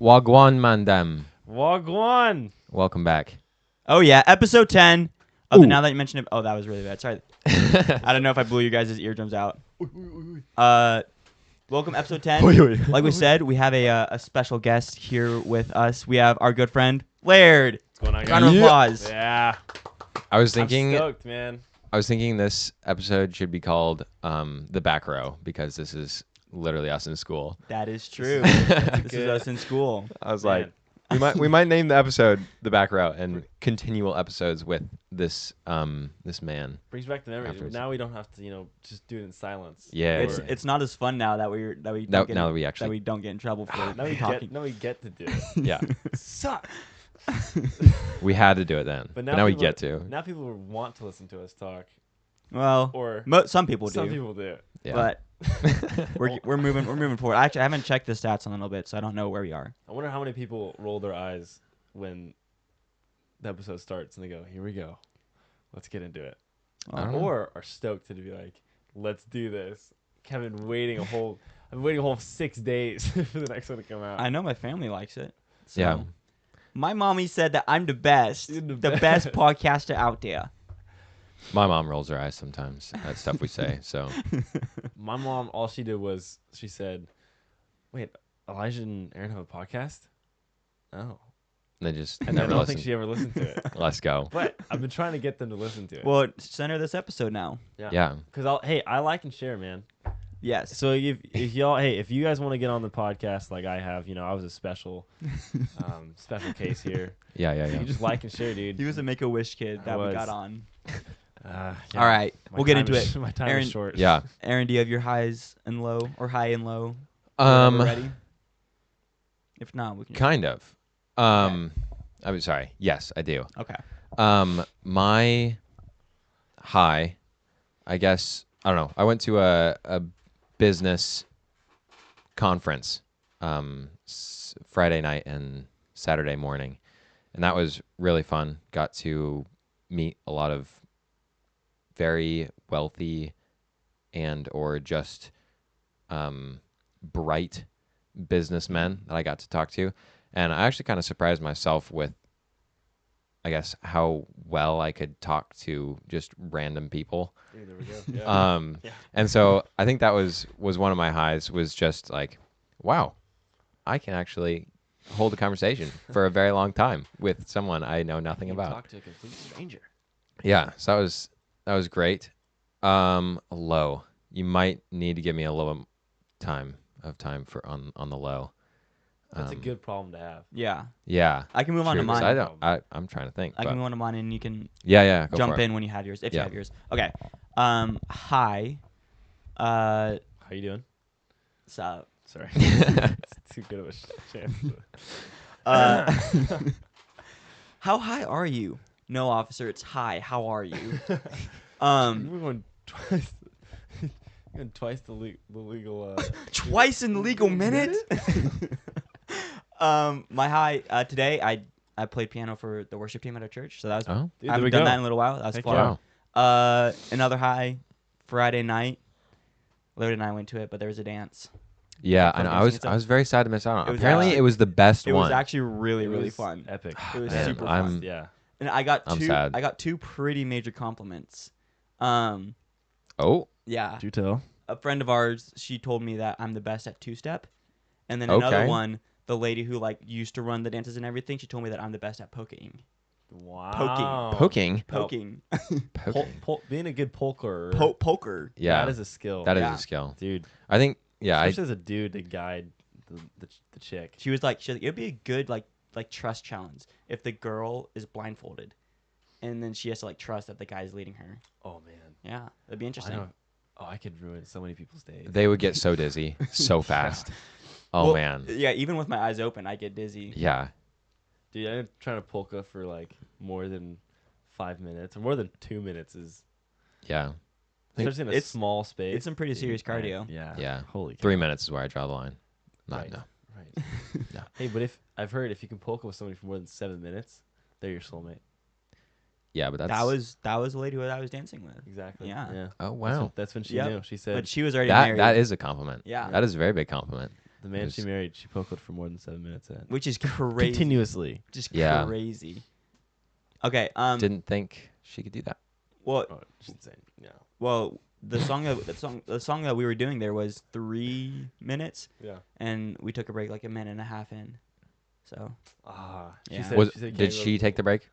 Wagwan Mandem. Wagwan. Welcome back. Oh yeah, episode 10. Oh, Ooh. now that you mentioned it, oh, that was really bad. Sorry. I don't know if I blew you guys' eardrums out. Welcome episode 10. Like we said, we have a special guest here with us. We have our good friend Laird. What's going on, guys? Round of applause. Yeah. I was I'm thinking stoked, man. this episode should be called The Back Row because this is literally us in school. That is true. This is us in school. I was Man. like, we might name the episode The Back Row and continual episodes with this this man. Brings back the memories. Afterwards. Now we don't have to, just do it in silence. Yeah. It's not as fun now that we Now don't that we actually we don't get in trouble for Now we talking. get to do it. yeah. Suck. We had to do it then. But But now now we people- get to. Now people want to listen to us talk, Well, or some people do, some people do. Yeah. but we're moving forward. Actually, I haven't checked the stats in a little bit, so I don't know where we are. I wonder how many people roll their eyes when the episode starts and they go, "Here we go, let's get into it," I don't know. or are stoked to be like, "Let's do this." I've been waiting a whole 6 days for the next one to come out. I know my family likes it. So. Yeah. My mommy said that I'm the best, You're the best podcaster out there. My mom rolls her eyes sometimes at stuff we say. So My mom, all she did was she said, "Wait, Elijah and Aaron have a podcast?" Oh, they just and I never don't listen. think she ever listened to it. Let's go. But I've been trying to get them to listen to it. Well, send her this episode now. Yeah. Because I like and share, man. Yes. So if y'all, if you guys want to get on the podcast like I have, I was a special case here. Yeah. You just like and share, dude. He was a Make-A-Wish kid I that we was. got on. Yeah. All right, My we'll get time into is- it. My time Aaron- is short. Yeah. Aaron, do you have your highs and low, or high and low? Whatever ready? If not, we can. Kind of. I'm sorry. Yes, I do. Okay. My high, I guess, I don't know. I went to a business conference Friday night and Saturday morning, and that was really fun. Got to meet a lot of very wealthy and or just bright businessmen that I got to talk to. And I actually kind of surprised myself with, I guess, how well I could talk to just random people. Dude, there we go. Yeah. Yeah. And so I think that was one of my highs, was just like, wow, I can actually hold a conversation for a very long time with someone I know nothing You about. talk to a complete stranger. Yeah, so that was great. Low. You might need to give me a little time for on the low. That's a good problem to have. Yeah. Yeah. I can move on to True, 'cause mine. I'm trying to think. I but can move on to mine, and you can yeah. Go jump for it. in when you have yours, if you Yeah. have yours. Okay. High. How you doing? So, Sorry. It's too good of a chance. how high are you? No, officer, it's high. How are you? We're going twice. Going twice the legal. Twice in the legal minute. My high today. I played piano for the worship team at our church, so that was. Oh, Dude, I there we haven't done go. that in a little while. That was Heck fun. wow. Another high, Friday night. Laird and I went to it, but there was a dance. Yeah, Like I know. dancing and stuff. I was very sad to miss out on. It was Apparently, actually- it was the best It one. was actually really, It really was fun. Epic. It was Man, super I'm- fun. Yeah. And I got I'm two. sad. I got two pretty major compliments. Oh, Yeah. Do tell. A friend of ours, she told me that I'm the best at two-step, and then Okay. another one, the lady who used to run the dances and everything, she told me that I'm the best at poking. Wow. poking. Poking. Poking. Being a good polker. Poker. Yeah, That is a skill. that is Yeah. a skill. Dude. I think. Yeah, Especially as a dude to guide the chick. She was like, it'd be a good like trust challenge if the girl is blindfolded, and then she has to trust that the guy is leading her. Oh man. Yeah, that'd be I interesting. know. Oh, I could ruin so many people's days. they would get so dizzy so fast. Oh Well, man. Yeah, even with my eyes open, I get dizzy. Yeah. Dude, I'm trying to polka for more than 5 minutes or more than 2 minutes is Yeah. think especially in a it's- small space. It's some pretty serious cardio. Yeah. Yeah. Holy cow. 3 minutes is where I draw the line. Not Right. no. Right. No. Hey, but if I've heard if you can polka with somebody for more than 7 minutes, they're your soulmate. Yeah, but that's That was the lady who I was dancing with. Exactly. Yeah. Oh wow. That's when she Yep. knew. She said But she was already That married. that is a compliment. Yeah. That is a very big compliment. The man she married, she pokoed for more than 7 minutes in. which is crazy. Continuously. Just Yeah. crazy. Okay. Didn't think she could do that. Well, Oh, it's insane. Yeah. well, the song that we were doing there was 3 minutes, Yeah. and we took a break like a minute and a half in. So She Yeah. said, Was, she said did can't she go- take the break?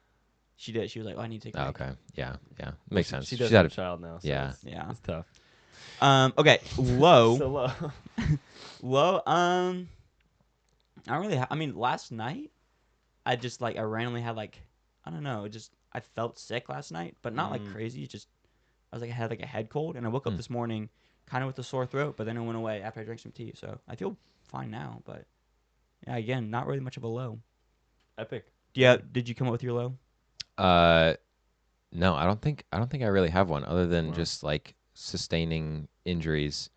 she did. She was like, "Oh, I need to take a Oh, break." okay. Yeah. Well, Makes sense. She She's does had have a child now. So yeah. Yeah. It's tough. Okay. Low. So low. Low. I don't really. I mean, last night, I just like I randomly had like I don't know. Just I felt sick last night, but not like crazy. Just I was like I had like a head cold, and I woke up this morning kind of with a sore throat, but then it went away after I drank some tea. So I feel fine now. But yeah, again, not really much of a low. Epic. Yeah. Did you come up with your low? No, I don't think I really have one other than Wow. just like sustaining injuries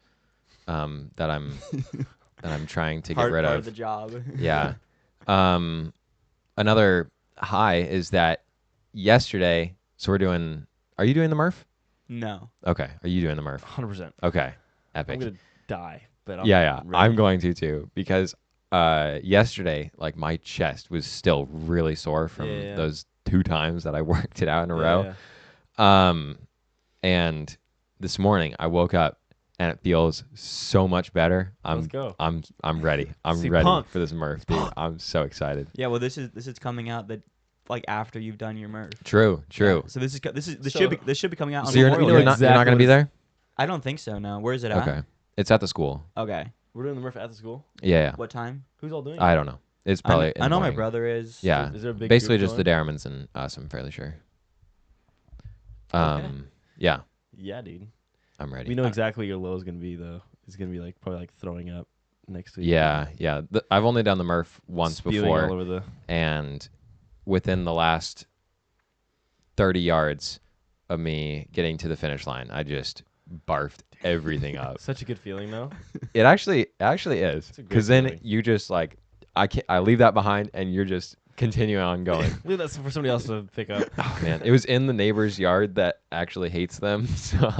that I'm trying to get rid Part of. of the job. Yeah. Another high is that yesterday, so are you doing the Murph? No. Okay. Are you doing the Murph? 100%. Okay. I'm Epic. gonna die, but Yeah. ready. I'm going to too because yesterday, like my chest was still really sore from Yeah. those 2 times that I worked it out in a Yeah, row. yeah. And this morning I woke up and it feels so much better. Let's go. I'm ready. I'm See, ready pumped. for this Murph, dude. I'm so excited. Yeah. Well, this is coming out that like after you've done your Murph. True. Yeah, so this should be coming out on So you're Memorial Day. not going to be there? I don't think so. No. Where is it at? Okay. It's at the school. Okay. We're doing the Murph at the school. Yeah. What time? Who's all doing it? I don't know. It's probably in I the know my morning. brother is. Yeah. Is there a big Basically group just the going? Darrimans and us, I'm fairly sure. Okay. Yeah, Yeah, dude. I'm ready. We know exactly what your low is gonna be though. It's gonna be like probably like throwing up next week. Yeah. I've only done the Murph once Spewing before, all over the. and within the last 30 yards of me getting to the finish line, I just barfed everything up. Such a good feeling though. It actually is, It's a great because then feeling. you just like I leave that behind, and you're just continuing on going. Leave that for somebody else to pick up. Oh man, it was in the neighbor's yard that actually hates them, so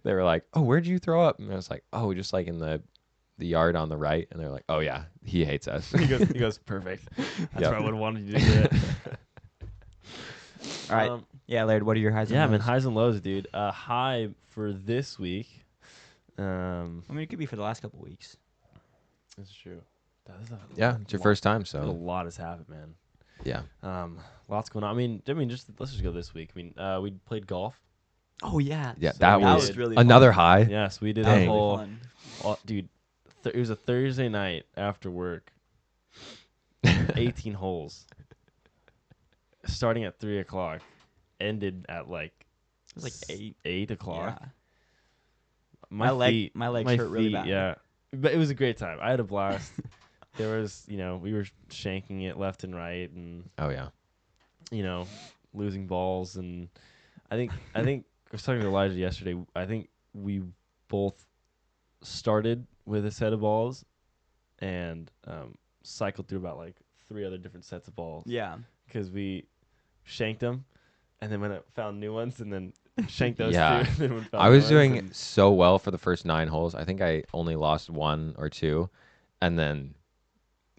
they were like, "Oh, where'd you throw up?" And I was like, "Oh, just like in the yard on the right." And they're like, "Oh yeah, he hates us." he goes perfect. That's Yep. where I would have wanted you to get it. All right. Yeah, Laird. What are your highs? Yeah, and man, lows? highs and lows, dude. High for this week. I mean, it could be for the last couple weeks. That's true. Yeah, it's your first time, A so lot has happened, man. yeah. Lots going on. I mean, just let's just go this week. I mean, we played golf. Oh yeah. Yeah, So that we was did really another fun. high. Yes, we did That was a Dang. really whole. fun. Dude, it was a Thursday night after work. 18 holes. Starting at 3:00, ended at like It was like 8. 8:00. Yeah. My legs hurt really feet, bad. Yeah, but it was a great time. I had a blast. There was, we were shanking it left and right, and Oh yeah. losing balls, and I think I was talking to Elijah yesterday. I think we both started with a set of balls, and cycled through about like 3 other different sets of balls. Yeah. Because we shanked them, and then went out, found new ones, and then shanked those Yeah. two. And then found I new was ones, doing and- so well for the first 9 holes. I think I only lost 1 or 2, and then,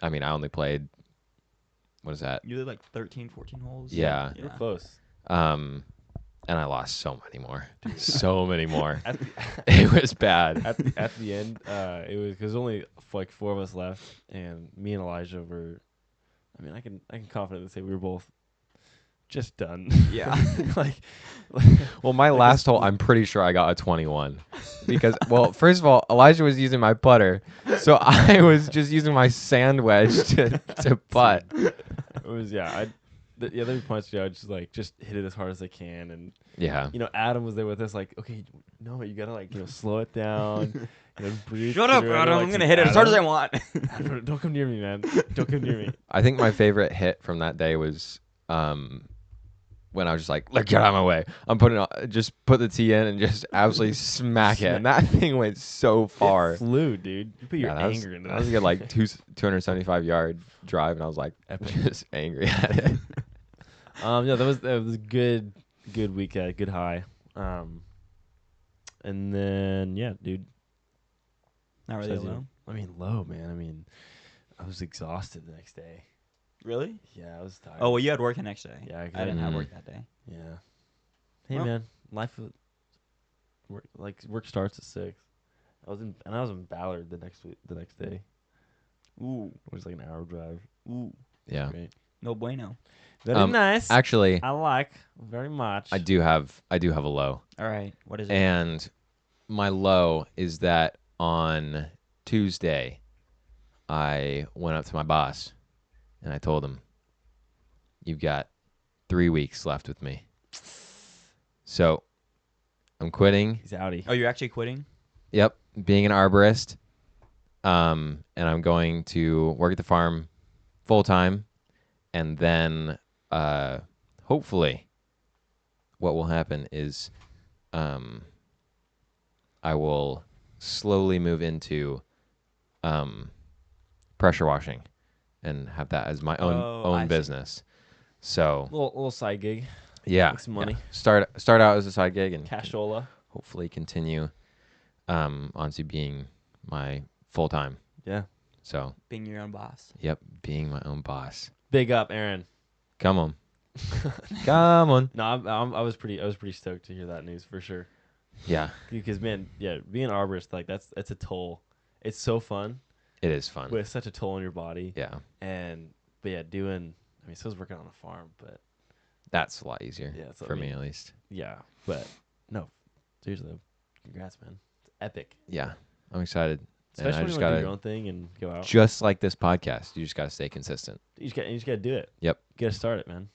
I mean, I only played. What is that? You did like 13, 14 holes. Yeah. We're close. And I lost so many more. So many more. At the, It was bad. at the end, it was because only like 4 of us left, and me and Elijah were. I mean, I can confidently say we were both just done. Yeah. like Well, my last hole, I'm pretty sure I got a 21. Because, well, first of all, Elijah was using my putter, so I was just using my sand wedge to putt. it was the other points, I just hit it as hard as I can, and Yeah. Adam was there with us, like, okay, no, you gotta slow it down, breathe. Shut up, through it. Adam. Like, I'm gonna hit it as hard as I want. Adam, don't come near me, man. Don't come near me. I think my favorite hit from that day was when I was just like, get out of my way. Just put the tee in and just absolutely smack it. And that thing went so far. It flew, dude. You put your that anger into that was a good 275 yard drive, and I was like just angry at it. Yeah, that was a good weekend, good high. And then dude, Not really besides low. I mean, low, man. I mean, I was exhausted the next day. Really? Yeah, I was tired. Oh, well, you had work the next day. Yeah, I didn't have work that day. Yeah. Hey, Well- man, work starts at 6. I was in Ballard the next day. Ooh, It was like an hour drive. ooh, Yeah. Great. no bueno. Very nice. Actually, I like very much. I do have a low. All right, what is it? And my low is that on Tuesday, I went up to my boss and I told him, "You've got 3 weeks left with me. So I'm quitting. He's outie. Oh, you're actually quitting? Yep, being an arborist. And I'm going to work at the farm full time, and then hopefully, what will happen is, I will slowly move into pressure washing, and have that as my I own see. business. So Little side gig. yeah, Make some money. yeah. Start out as a side gig and Cashola. hopefully continue onto being my full time. Yeah. So Being your own boss. yep, being my own boss. Big up, Aaron. Come on, come on. No, I was pretty stoked to hear that news for sure. Yeah, Because man, yeah, being an arborist, like that's a toll. It's so fun, it is fun. but it's such a toll on your body. Yeah, But yeah, I mean, so I was working on a farm, but that's a lot easier. Yeah, so for I me mean- at least. yeah, but no, seriously, congrats, man. It's epic. Yeah, I'm excited. And Especially I when just you want to do gotta, your own thing and go out. just like this podcast, you just gotta stay consistent. You just gotta do it. Yep. You gotta start it, man.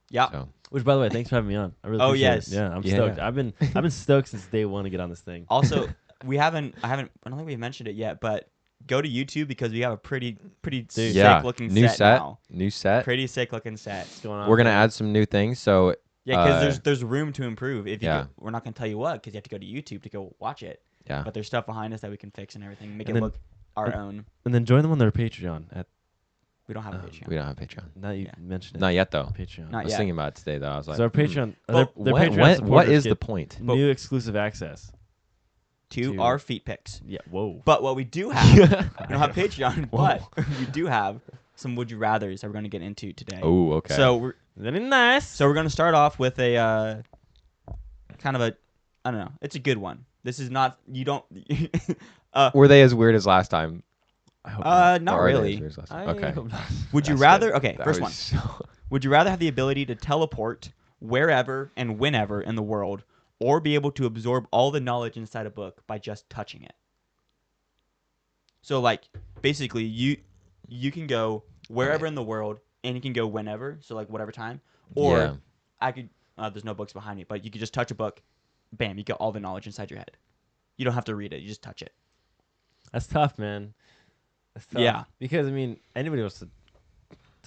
Yeah. So Which, by the way, thanks for having me on. I really Oh, appreciate yes. it. Yeah, I'm Yeah. stoked. I've been stoked since day one to get on this thing. Also, I don't think we've mentioned it yet, but go to YouTube because we have a pretty sick yeah, looking new set now. new set. Pretty sick looking set. What's going on? We're gonna add some new things. So Yeah, because there's room to improve. If you Yeah. we're not gonna tell you what because you have to go to YouTube to go watch it. yeah, But there's stuff behind us that we can fix and everything, make And it then- look our own. And then join them on their Patreon. We don't have a Patreon. we don't have Patreon. Now you Yeah. mentioned it. Not yet though. Patreon. Not I was yet. thinking about it today though. I was like, So our Patreon, But their what, Patreon what supporters is the get point? new exclusive access. to our feet picks. Yeah. Whoa. But what we do have, we don't have Patreon, but we do have some would you rather's that we're gonna get into today. Oh, okay. So we're Very nice. we're gonna start off with a kind of a I don't know. It's a good one. This is not you don't. were they as weird as last time? I hope Not Or are they as really. weird as last I time? Okay. hope not. Would you That's rather? good. Okay, That first was one. so- Would you rather have the ability to teleport wherever and whenever in the world, or be able to absorb all the knowledge inside a book by just touching it? So, like, basically, you can go wherever in the world, and you can go whenever, so like whatever time. Or Yeah. I could. There's no books behind me, but you could just touch a book, bam, you get all the knowledge inside your head. You don't have to read it; you just touch it. That's tough, man. That's tough. Yeah. Because I mean, anybody wants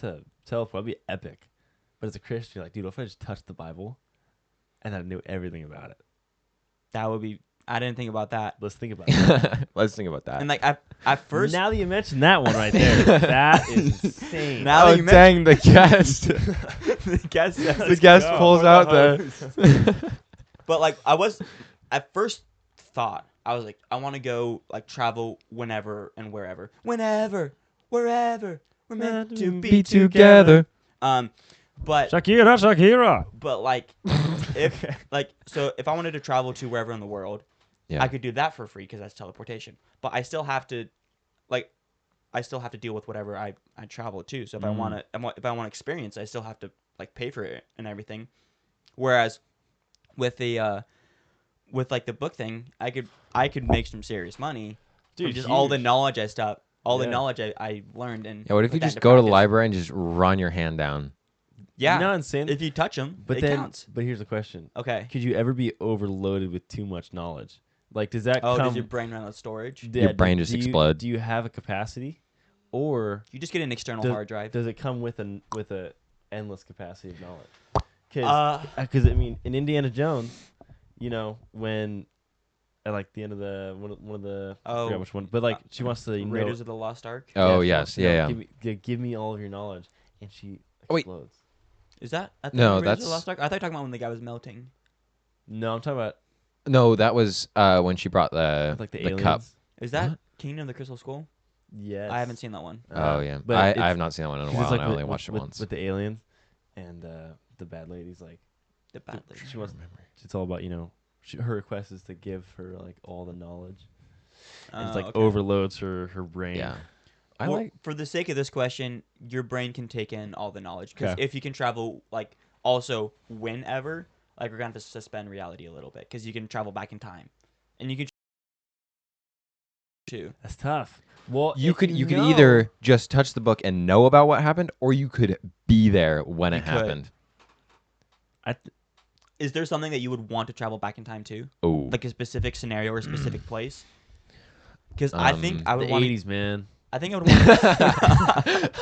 to teleport, that'd be epic. But as a Christian, you're like, dude, what if I just touched the Bible, and I knew everything about it? That would be. I didn't think about that. Let's think about it. Let's think about that. And like at first, Now that you mentioned that one right there, that is insane. Now oh that you dang, the guest. the guest says- the guest go. pulls For the out the. But like I was at first thought I was like I want to go like travel whenever and wherever, wherever, wherever we're meant to be together. But Shakira. like if like so if I wanted to travel to wherever in the world, Yeah. I could do that for free because that's teleportation. But I still have to deal with whatever I travel to. So if I want to experience, I still have to like pay for it and everything. Whereas with the with like the book thing, I could make some serious money from Dude, just all the huge. knowledge the Yeah. knowledge I learned. And Yeah. What if you put that just into go to the practice. library and just run your hand down? Yeah, You know, insane. if you touch them, But it then, counts. but here's the question: Okay. could you ever be overloaded with too much knowledge? Like, does that Oh, come? does your brain run out of storage? Yeah, Your brain just do you- explode. Do you have a capacity, or You just get an external does, hard drive. does it come with a endless capacity of knowledge? Because I mean, in Indiana Jones, you know, when at like the end of the one of the I forgot which one, but like she wants to Raiders of the Lost Ark. Oh she yes, wants to know, yeah, yeah. Give me all of your knowledge, and she Oh, wait. explodes. Is that at the No, Raiders of the that's- Lost Ark? I thought you were talking about when the guy was melting. No, I'm talking about No, that was when she brought the like the the aliens. cup. Is that What? Kingdom of the Crystal Skull? Yes. I haven't seen that one. Oh yeah, but I it's- have not seen that one in a 'cause while. it's like And I only watched it once. with the aliens, and the bad lady's like The bad lady. she wants. It's all about her request is to give her like all the knowledge, and it's like Okay. overloads her brain. Yeah, Well, for the sake of this question, your brain can take in all the knowledge because Okay. if you can travel, like, also whenever, like, we're gonna have to suspend reality a little bit because you can travel back in time, and you can too. That's tough. Well, you if could you could know- either just touch the book and know about what happened, or you could be there when You it could. happened. Is there something that you would want to travel back in time to, Oh, like a specific scenario or a specific place? Because I think I the would want. '80s, man. I think I would want. The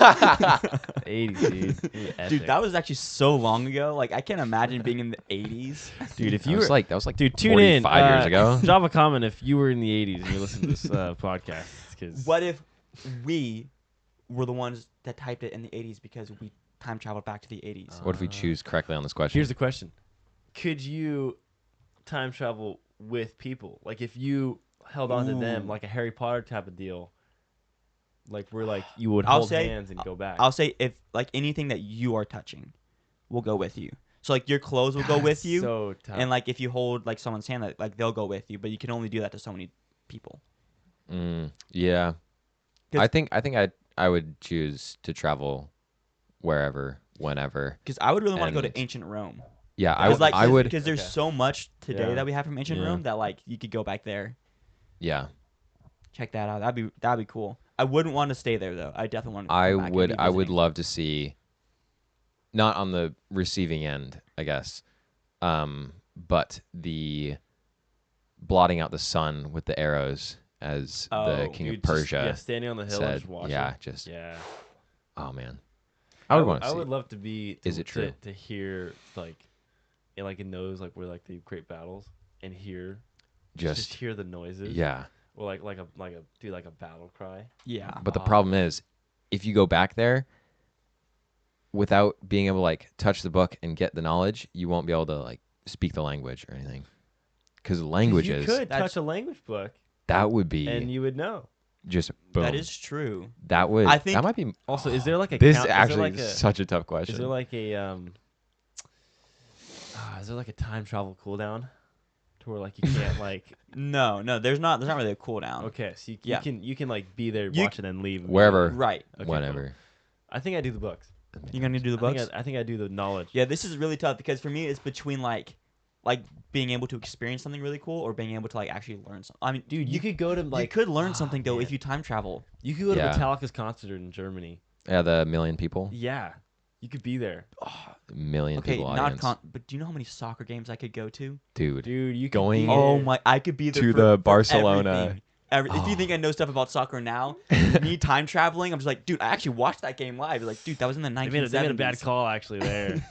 '80s, dude. Dude, that was actually so long ago. Like, I can't imagine being in the 80s. dude. If that you was were like that was like dude, tune in 45 years ago. Drop a comment if you were in the '80s and you listen to this podcast. Cause What if we were the ones that typed it in the 80s because we time traveled back to the 80s? What if we choose correctly on this question? Here's the question: could you time travel with people? Like if you held on to them, Ooh. like a Harry Potter type of deal, like where like you would I'll hold say- hands and go back. I'll say if, like, anything that you are touching will go with you. So, like, your clothes will go with you. So tough. And, like, if you hold, like, someone's hand, like, they'll go with you. But you can only do that to so many people. Yeah, 'Cause- I think I would choose to travel wherever, whenever. Because I would really want to go And- to ancient Rome. Yeah, I would. Because there's Okay. so much today Yeah. that we have from ancient Yeah. Rome that, like, you could go back there. Yeah, Check that out. That'd be cool. I wouldn't want to stay there, though. I definitely want to I go back and would. be I would visiting. love to see. Not on the receiving end, I guess, but the blotting out the sun with the arrows as the Oh, king Dude, of Persia just standing on the hill and said. just watching. Yeah, just Yeah. oh man, I would want to I see. would love to be. Is it true? to hear like, in those like where like the great battles and hear just hear the noises. yeah. Or like a battle cry. Yeah. But the problem is, if you go back there without being able to like touch the book and get the knowledge, you won't be able to like speak the language or anything. Because languages, You could That's- touch a language book that would be and you would know. just boom. That is true. That would. I think- that might be. Also, is there like a This count, is actually is there like a, such a tough question. is there like a is there like a time travel cooldown to where like you can't like No, there's not really a cooldown. okay, so Yeah. you can like be there, You watch it, and leave Wherever. Right. Okay, Whatever. cool. I think I do the books. You're gonna do the books? I think I do the knowledge. Yeah, this is really tough because for me it's between like being able to experience something really cool or being able to like actually learn something. I mean, Dude, you could go to you like could learn something though man. if you time travel. you could go to Yeah. Metallica's concert in Germany. Yeah, the million people, Yeah, you could be there, million Okay, people not audience, but do you know how many soccer games I could go to? dude. dude. You could Going- be Oh there. my, I could be there To for, the for Barcelona. everything. If you think I know stuff about soccer now, me time traveling, I'm just like, dude, I actually watched that game live. Like, dude, that was in the 1970s. They made a bad call actually there.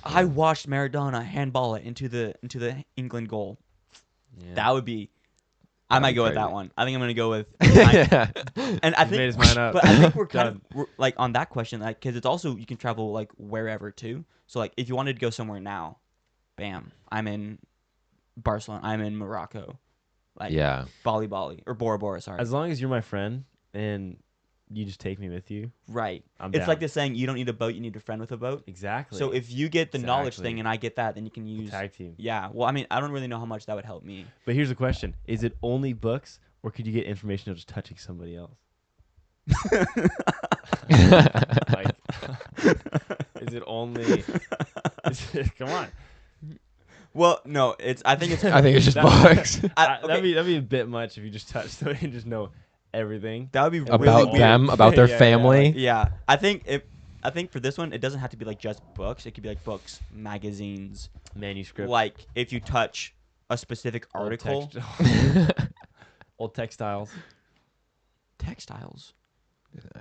I watched Maradona handball it into the England goal. Yeah. That would be. I That'd might be go with that crazy. one. I think I'm gonna go with. Yeah. And I He's think, made his mind up. but I think we're kind Done. of we're, like on that question, like because it's also you can travel like wherever too. So like if you wanted to go somewhere now, bam, I'm in Barcelona. I'm in Morocco, like Yeah. Bali or Bora Bora. Sorry, As long as you're my friend and you just take me with you, right. I'm It's down. like the saying, you don't need a boat, you need a friend with a boat. Exactly. So if you get the knowledge Exactly. thing and I get that, then you can use. tag team. Yeah. Well, I mean, I don't really know how much that would help me. But here's the question: is it only books, or could you get information of just touching somebody else? Like, is it only? Come on, Well, no, it's. I think it's. I think it's just That- books. okay, that'd be a bit much if you just touch somebody and just know everything. that would be About really About weird. them, about their Yeah, yeah, family. Yeah, I think for this one, it doesn't have to be like just books. It could be like books, magazines. Manuscript, Like if you touch a specific old article, old textiles. textiles.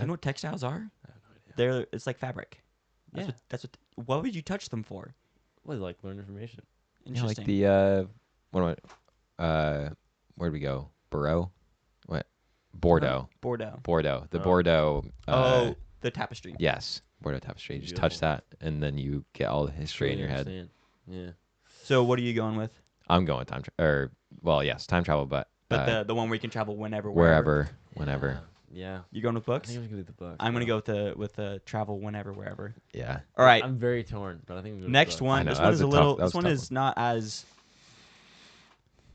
You know what textiles are? I have no idea. It's like fabric. Yeah. That's what. What would you touch them for? Well, like learn information. Yeah, like Interesting. the where'd we go? Bordeaux? What? Bordeaux. Bordeaux. Bordeaux. The Oh. Bordeaux. Oh, the tapestry. Yes. Bordeaux tapestry. You just touch Beautiful. that, and then you get all the history in Totally your head. understand. Yeah. So what are you going with? I'm going time travel. Yes, time travel, but But Uh, the one where you can travel whenever, wherever, whenever. Yeah. You going with I books? think I'm gonna do the books. I'm gonna bro. go with the travel whenever, wherever. Yeah. All right. I'm very torn, but I think I'm gonna go Next with books. one. I know, This that one was is a a tough- little. that was This one a tough is not as.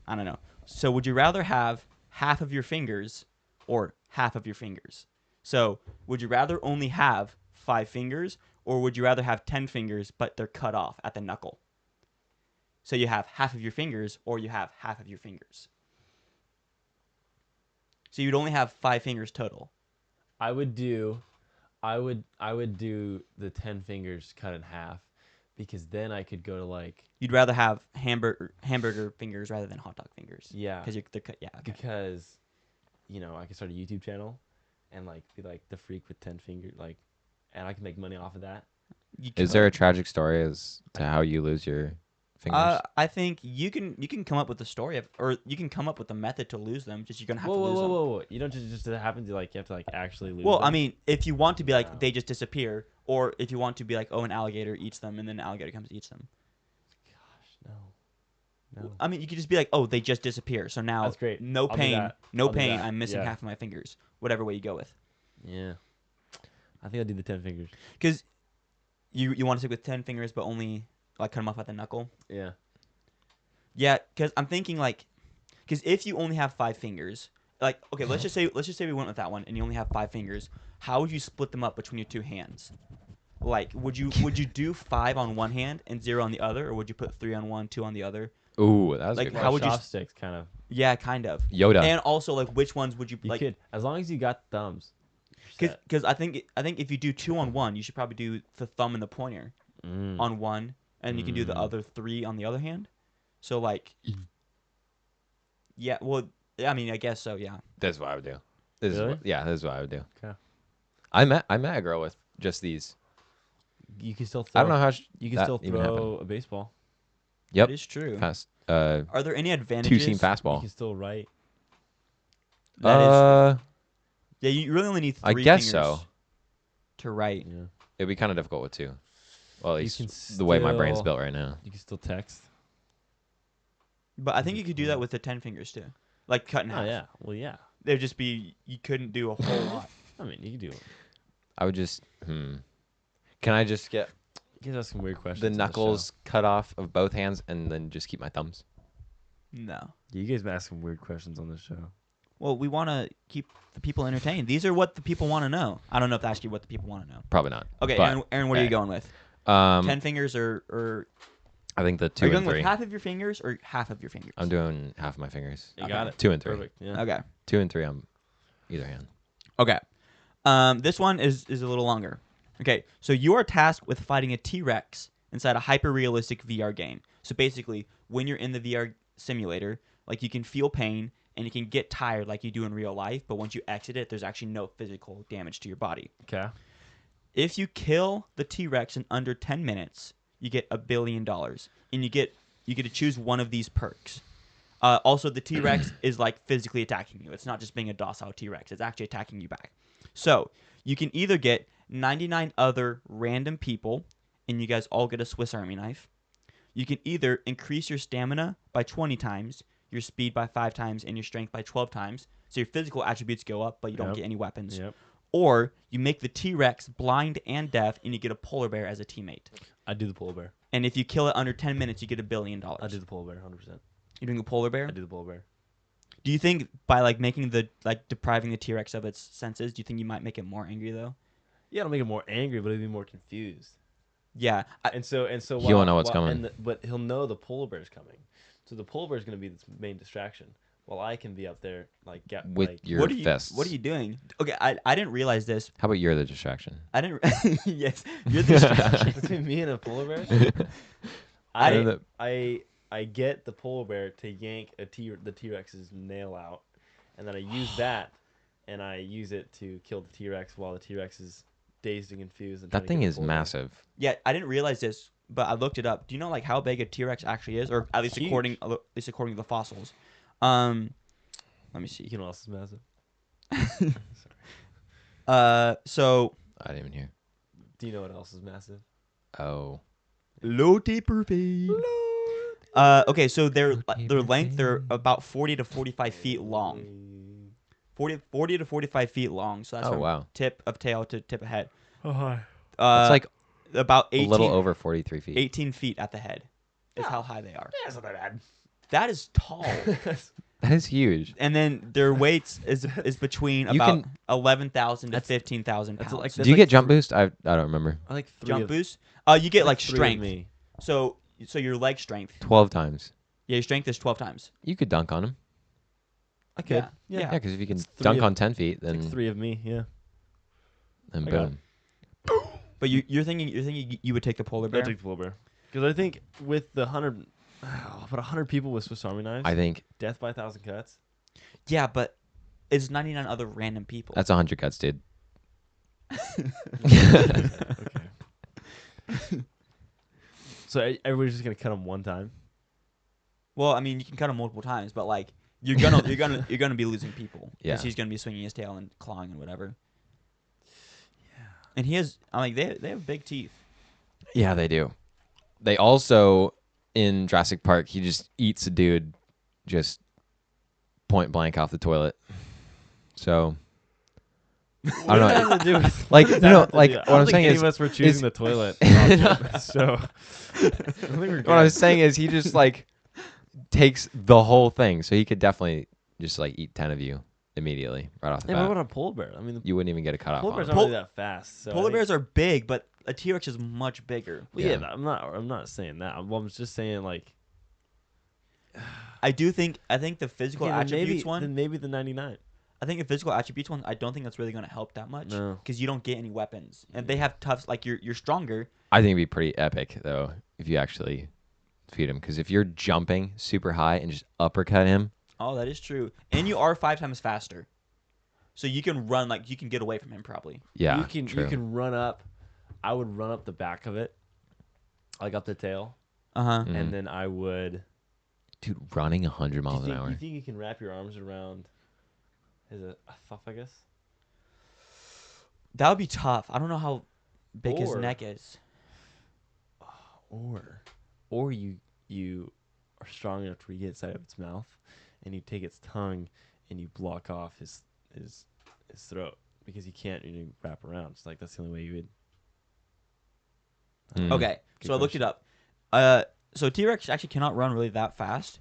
I don't know. So would you rather have half of your fingers or half of your fingers? So would you rather only have 5 fingers or would you rather have 10 fingers but they're cut off at the knuckle? So you have half of your fingers or you have half of your fingers. So you'd only have 5 fingers total. I would do the 10 fingers cut in half, because then I could go to like, You'd rather have hamburger fingers rather than hot dog fingers. yeah, Because they're cut. Yeah. Okay. because I could start a YouTube channel and like be like the freak with 10 fingers, like, and I can make money off of that. Is there a tragic story as to how you lose your fingers? I think you can come up with a story or you can come up with a method to lose them. Just you're gonna have Whoa, to whoa, lose whoa, them. whoa, whoa! You don't just happen to like you have to like actually lose. Well, them? I mean, if you want to be like No. they just disappear, or if you want to be like, oh, an alligator eats them, and then an alligator comes and eats them. Gosh, no. I mean, you could just be like, oh, they just disappear. So now, That's great. no I'll do pain, that. no I'll do pain. that. I'm missing Yeah. half of my fingers. Whatever way you go with, Yeah, I think I'll do the 10 fingers. because you want to stick with 10 fingers, but only like cut them off at the knuckle. Yeah. Yeah, because I'm thinking like, because if you only have 5 fingers, like okay, let's just say we went with that one, and you only have 5 fingers. How would you split them up between your 2 hands? Like, would you do 5 on one hand and 0 on the other, or would you put 3 on one, 2 on the other? Ooh, that was like, a good how question. would you chopsticks kind of? Yeah, kind of. Yoda. And also, like, which ones would you You like? could, as long as you got thumbs. you're set. Because I think if you do 2 on one, you should probably do the thumb and the pointer on one, and you can do the other 3 on the other hand. So like, yeah. Well, I mean, I guess so. Yeah. This is what I would do. This Really? is what, yeah, this is what I would do. Okay. I met a girl with just these. You can still throw. I don't know how You can that still even throw a baseball. Yep. That is true. Fast. Are there any advantages? 2-seam You fastball. can still write. That is Uh, yeah, you really only need 3 I guess fingers so. to write. Yeah. It'd be kind of difficult with 2. Well, at You least can the way my brain's still- built right now. You can still text. But I think you could do that with the 10 fingers too. Like cut in half. Oh yeah. Well, yeah. There'd just be you couldn't do a whole lot. I mean, you can do it. I would just. Can I just get You guys ask some weird questions. the on knuckles cut off of both hands and then just keep my thumbs? No. show. You guys ask some weird questions on this show. Well, we want to keep the people entertained. These are what the people want to know. I don't know if that's actually what the people want to know. Probably not. Okay, But, Aaron, what are you hey. going with? 10 fingers or I think the are 2 you and going 3. with half of your fingers or half of your fingers? I'm doing half of my fingers. You Okay. got it. 2 and 3. Perfect. Yeah. Okay. 2 and 3 on either hand. Okay. This one is a little longer. Okay, so you are tasked with fighting a T-Rex inside a hyper-realistic VR game. So basically, when you're in the VR simulator, like you can feel pain and you can get tired like you do in real life, but once you exit it, there's actually no physical damage to your body. Okay. If you kill the T-Rex in under 10 minutes, you get $1 billion, and you get to choose one of these perks. Also, the T-Rex is like physically attacking you. It's not just being a docile T-Rex. It's actually attacking you back. So you can either get 99 other random people, and you guys all get a Swiss Army knife. You can either increase your stamina by 20 times, your speed by 5 times, and your strength by 12 times. So your physical attributes go up, but you don't Yep. get any weapons. Yep. Or you make the T-Rex blind and deaf, and you get a polar bear as a teammate. I do the polar bear. And if you kill it under 10 minutes, you get $1 billion. I do the polar bear. 100%. You're doing a polar bear? I do the polar bear. Do you think by like making the like depriving the T-Rex of its senses, do you think you might make it more angry though? Yeah, it'll make him more angry, but he'll be more confused. Yeah. And so He won't know what's coming. But he'll know the polar bear's coming. So the polar bear's going to be the main distraction, while I can be up there like With like, your what are you fists. What are you doing? Okay, I didn't realize this. How about you're the distraction? I didn't. Yes, you're the distraction. between me and a polar bear. I- I get the polar bear to yank the T-Rex's nail out, and then I use that, and I use it to kill the T-Rex while the T-Rex is dazed and confused. And trying That to thing get the is polar bear. massive. Yeah, I didn't realize this, but I looked it up. Do you know like how big a T-Rex actually is, or at least Huge. according to the fossils? Let me see. You know what else is massive? So I didn't even hear. Do you know what else is massive? Oh. Lotte perfect. Okay, so their Happy length, they're birthday. about 40 to 45 feet long. 40 to 45 feet long. So that's Oh from wow, tip of tail to tip of head. Oh hi. that's like About a 18, little over 43 feet. 18 feet at the head is Yeah. how high they are. That's not that bad. That is tall. That is huge. And then their weights is between You about can- 11,000 to That's- 15,000 that's pounds. like- Do you like get jump three- boost? I don't remember. I like 3 Jump of, boost. You get like 3 of strength. me. So your leg strength. 12 times. Yeah, your strength is 12 times. You could dunk on him. I could. Yeah. Yeah. Yeah, because if you can It's 3 dunk of- on 10 feet, It's like then 3 of me. Yeah. then I got boom. But you're thinking you would take the polar I bear. take the polar bear because I think with the 100, about 100 people with Swiss Army knives, I think death by 1,000 cuts. Yeah, but it's 99 other random people. that's 100 cuts, dude. Okay. So everybody's just gonna cut them one time. Well, I mean, you can cut him multiple times, but like you're gonna be losing people. Yeah. Because he's gonna be swinging his tail and clawing and whatever. Yeah. And he has, they have big teeth. Yeah, they do. They also, in Jurassic Park, he just eats a dude just point blank off the toilet. So, I don't know. What does that have to do with? Like, what does no, that no, have to like, do? what I don't I'm think saying any is- of us were choosing the toilet option, so I think we're What I was good. saying is he just, like, takes the whole thing. So he could definitely just, like, eat 10 of you immediately right off the Yeah, but bat. what about a polar bear? I mean, the You wouldn't even get a cutoff polar on bears him. aren't really that fast. So I Polar think- bears are big, but a T-Rex is much bigger. Well, Yeah. yeah, I'm not saying that. Well, I'm just saying like. I think the physical Okay, then attributes one. Then maybe the 99. I think the physical attributes one. I don't think that's really going to help that much. No. Because you don't get any weapons, and they have tough. Like you're stronger. I think it'd be pretty epic, though, if you actually feed him. Because if you're jumping super high and just uppercut him, Oh, that is true. And you are 5 times faster, so you can run you can get away from him probably. yeah, you can run up. I would run up the back of it, like up the tail, Mhm. and then I would. Dude, running 100 miles do you an think, hour. You think you can wrap your arms around his esophagus? That would be tough. I don't know how big his Or- neck is. Or you are strong enough to get inside of its mouth, and you take its tongue and you block off his throat because you can't wrap around. It's like that's the only way you would. Mm. Okay, Good so I looked it question. up. So T-Rex actually cannot run really that fast.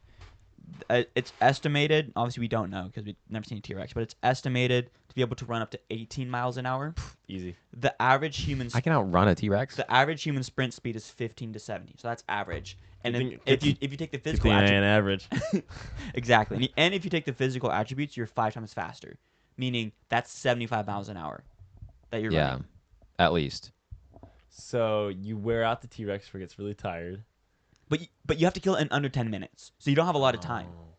It's estimated. Obviously, we don't know because we've never seen a T-Rex, but it's estimated to be able to run up to 18 miles an hour. Easy. The average human I can outrun a T-Rex. the average human sprint speed is 15 to 70. So that's average. And Good then thing- if you good take the Good physical thing I attributes, ain't average. exactly, and if you take the physical attributes, you're 5 times faster. Meaning that's 75 miles an hour that you're Yeah, running. at least. So you wear out the T-Rex before it gets really tired. But you have to kill it in under 10 minutes, so you don't have a lot of time. Oh.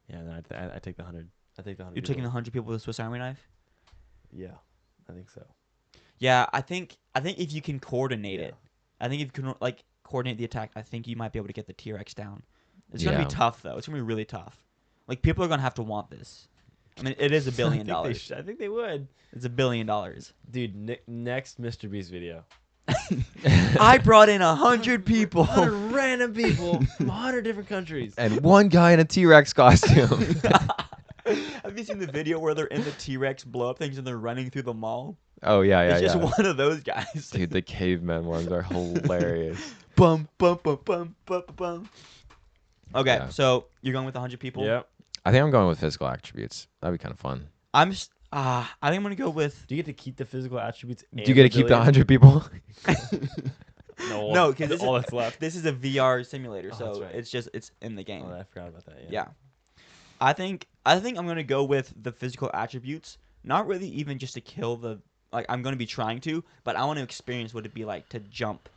Yeah, no, I take the 100. I take the 100. You're taking 100 people with a Swiss Army knife. Yeah, I think so. Yeah, I think if you can coordinate Yeah. it, I think if you can like coordinate the attack, I think you might be able to get the T-Rex down. It's gonna Yeah. be tough though. It's gonna be really tough. Like people are gonna have to want this. I mean, it is $1 billion. I think they would. It's $1 billion. Dude, next Mr. Beast video. I brought in 100 people. 100 random people from 100 different countries. And one guy in a T-Rex costume. Have you seen the video where they're in the T-Rex blow up things and they're running through the mall? Oh yeah, yeah, It's just yeah. one of those guys. Dude, the caveman ones are hilarious. Bum bum bum bum bum bum, bum. Okay, Yeah. so you're going with 100 people. Yep. I think I'm going with physical attributes. That'd be kind of fun. I think I'm gonna go with Do you get to keep the physical attributes? Do you get to keep the 100 people? No, No, 'cause that's this all is- that's left. this is a VR simulator, Oh, so that's right. it's in the game. Oh, I forgot about that. Yeah. I think I'm gonna go with the physical attributes. Not really even just to kill the I'm gonna be trying to, but I want to experience what it'd be like to jump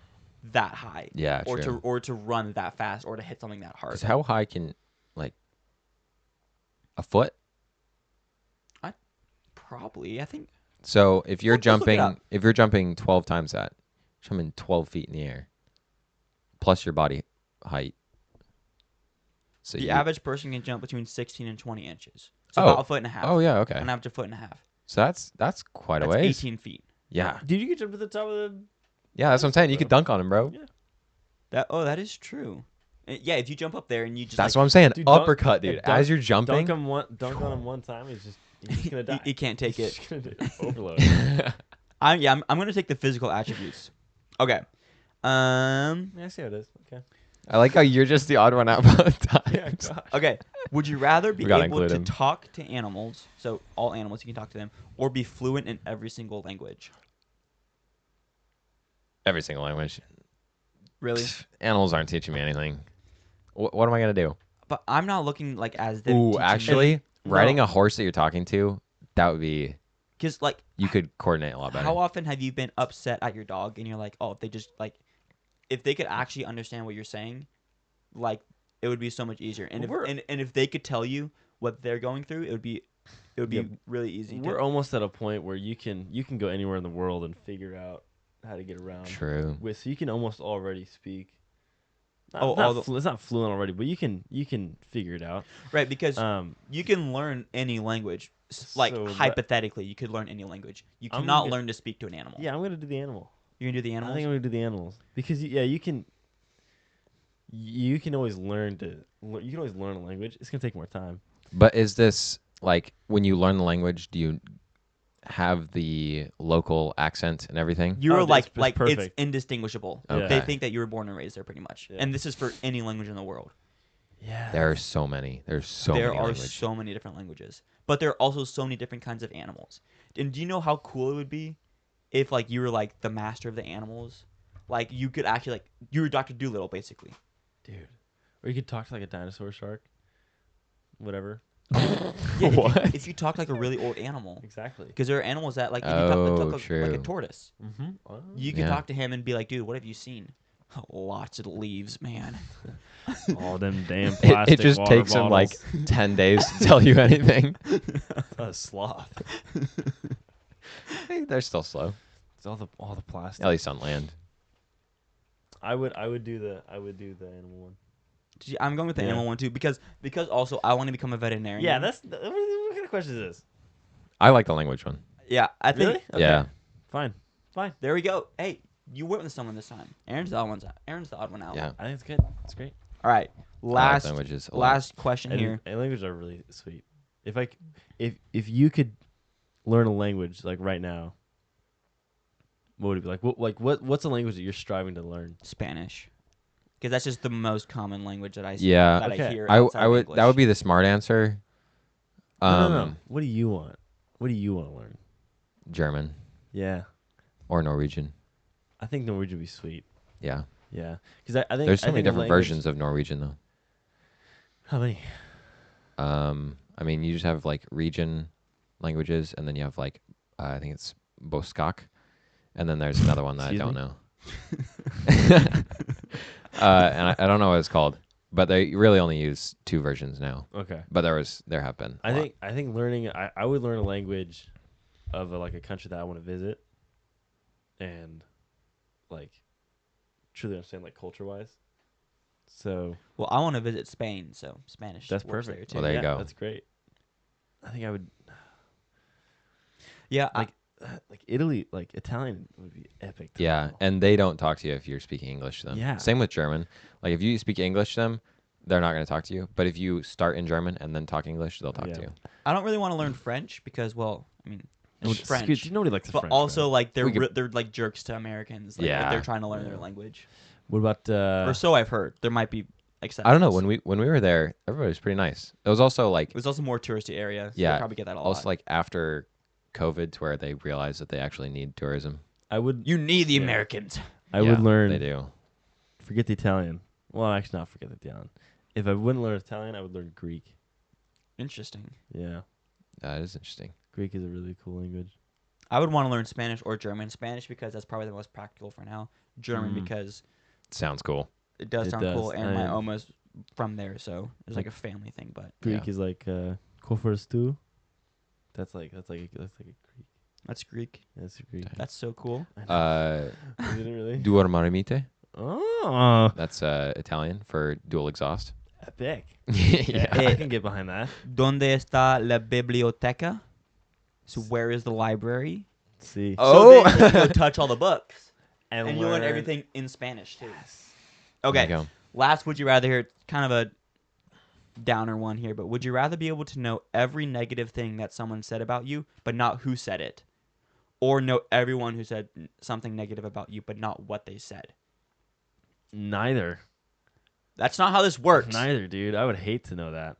that high. Yeah, Or true. to run that fast or to hit something that hard. 'Cause how high can, like, a foot? Probably. I think So if you're Let's look it up. jumping 12 times that, you're jumping 12 feet in the air, plus your body height. So the you- average person can jump between 16 and 20 inches. So Oh. about a foot and a half. Oh yeah, okay. An average of 1.5 feet. So that's quite a That's ways. 18 feet. Yeah, Dude, you could jump to the top of the. yeah. That's what I'm saying. You could dunk on him, bro. Yeah. That is true. Yeah, if you jump up there and you just That's like, what I'm saying. Dude, dunk- Uppercut, dude. dunk- As you're jumping. Dunk on him one time, he's just gonna die. he can't take He's it. just gonna overload. I'm gonna take the physical attributes. Okay. Yeah, I see how it is. Okay. I like how you're just the odd one out both times. Gosh. Okay. Would you rather be We gotta able include to him. talk to animals, so all animals you can talk to them, or be fluent in every single language? Every single language. Really? Animals aren't teaching me anything. What am I gonna do? But I'm not looking like as them. Ooh, actually, No. riding a horse that you're talking to, that would be. because like, You could coordinate a lot better. how often have you been upset at your dog and you're like, oh, if they just like, if they could actually understand what you're saying, like, it would be so much easier. And and if they could tell you what they're going through, it would be Yeah, really easy. We're almost at a point where you can go anywhere in the world and figure out how to get around. True. So you can almost already speak. It's not fluent already, but you can figure it out. Right, because Um, you can learn any language. Like, So hypothetically, you could learn any language. You I'm cannot gonna- learn to speak to an animal. yeah, I'm gonna do the animal. You're going to do the I animals? think I'm gonna do the animals because you can. You can always learn a language. It's gonna take more time. But is this like when you learn the language? Do you have the local accent and everything? You're Oh, like, it's it's perfect. indistinguishable. Okay. They think that you were born and raised there pretty much. Yeah. And this is for any language in the world. Yeah. There are so many. There's so there many are languages. so many different languages. But there are also so many different kinds of animals. And do you know how cool it would be if like you were like the master of the animals? Like you could actually like you were Dr. Dolittle basically. Dude. Or you could talk to like a dinosaur shark. Whatever. Yeah, What? if you talk like a really old animal. Exactly. Because there are animals that like if you Oh, talk like a true. tortoise. Mm-hmm. You can Yeah. talk to him and be like, dude, what have you seen? Lots of leaves, man. All them damn It, plastic it just water takes him like bottles. 10 days to tell you anything. A sloth. Hey, they're still slow. It's all the plastic. At least on land. I would do the animal one. I'm going with the Yeah. animal one too because also I want to become a veterinarian. Yeah, what kind of question is this? I like the language one. Yeah, I think Really? Okay. Yeah. Fine. there we go. Hey, you went with someone this time. Aaron's the odd one out. Yeah. I think it's good. It's great. All right. I like Last languages a lot. last question And, here. and languages are really sweet. If you could learn a language like right now, what would it be like? What's a language that you're striving to learn? Spanish. Because that's just the most common language that I Yeah. that I Okay. hear. I outside of would English. that would be the smart answer. No. What do you want? What do you want to learn? German Yeah, or Norwegian. I think Norwegian would be sweet. Yeah. Yeah, because I think There's so I many think a different language- versions of Norwegian though. How many? I mean, you just have like region languages, and then you have like I think it's Boskak, and then there's another one that I Excuse don't me? know. And I don't know what it's called, but they really only use 2 versions now. Okay. But there have been. a lot. I think learning. I would learn a language of like a country that I want to visit, and like truly understand like culture wise. So Well, I want to visit Spain, so Spanish. that's works perfect. There Well, too. there you go. That's great. I think I would Yeah, like Italy, like Italian would be epic. to Yeah, know. and they don't talk to you if you're speaking English to them. Yeah. Same with German. Like if you speak English to them, they're not going to talk to you. But if you start in German and then talk English, they'll talk Yeah. to you. I don't really want to learn French because, well, I mean, it's French. Excuse- nobody likes the But French. also, man. like they're We could- they're like jerks to Americans. Like, Yeah. if they're trying to learn their language, what about or so I've heard. There might be exceptions. I don't know. When we were there, everybody was pretty nice. It was also like It was also more touristy area. So Yeah, they probably get that a lot. also like after COVID, to where they realized that they actually need tourism. I would you need the Yeah. Americans. I Yeah, would learn They do. forget the Italian. Well, actually not forget the Italian. If I wouldn't learn Italian, I would learn Greek. Interesting. Yeah. That is interesting. Greek is a really cool language. I would want to learn Spanish or German. Spanish because that's probably the most practical for now. German Mm. because Sounds cool. it does It sound does. cool, and my I- Oma's from there, so it's like a family thing. But Greek Yeah. is like Kofar stew. That's like a Greek. that's Greek. That's a Greek. That's so cool. Is it really? Duo marimite. Oh, That's Italian for dual exhaust. epic. Yeah. I can get behind that. ¿Dónde está la biblioteca? So where is the library? See. Oh. So then you can go touch all the books, and you learn everything in Spanish too. There you Okay. go. Last would you rather here, kind of a downer one here, but would you rather be able to know every negative thing that someone said about you, but not who said it? Or know everyone who said something negative about you, but not what they said? Neither. That's not how this works. Neither, dude. I would hate to know that.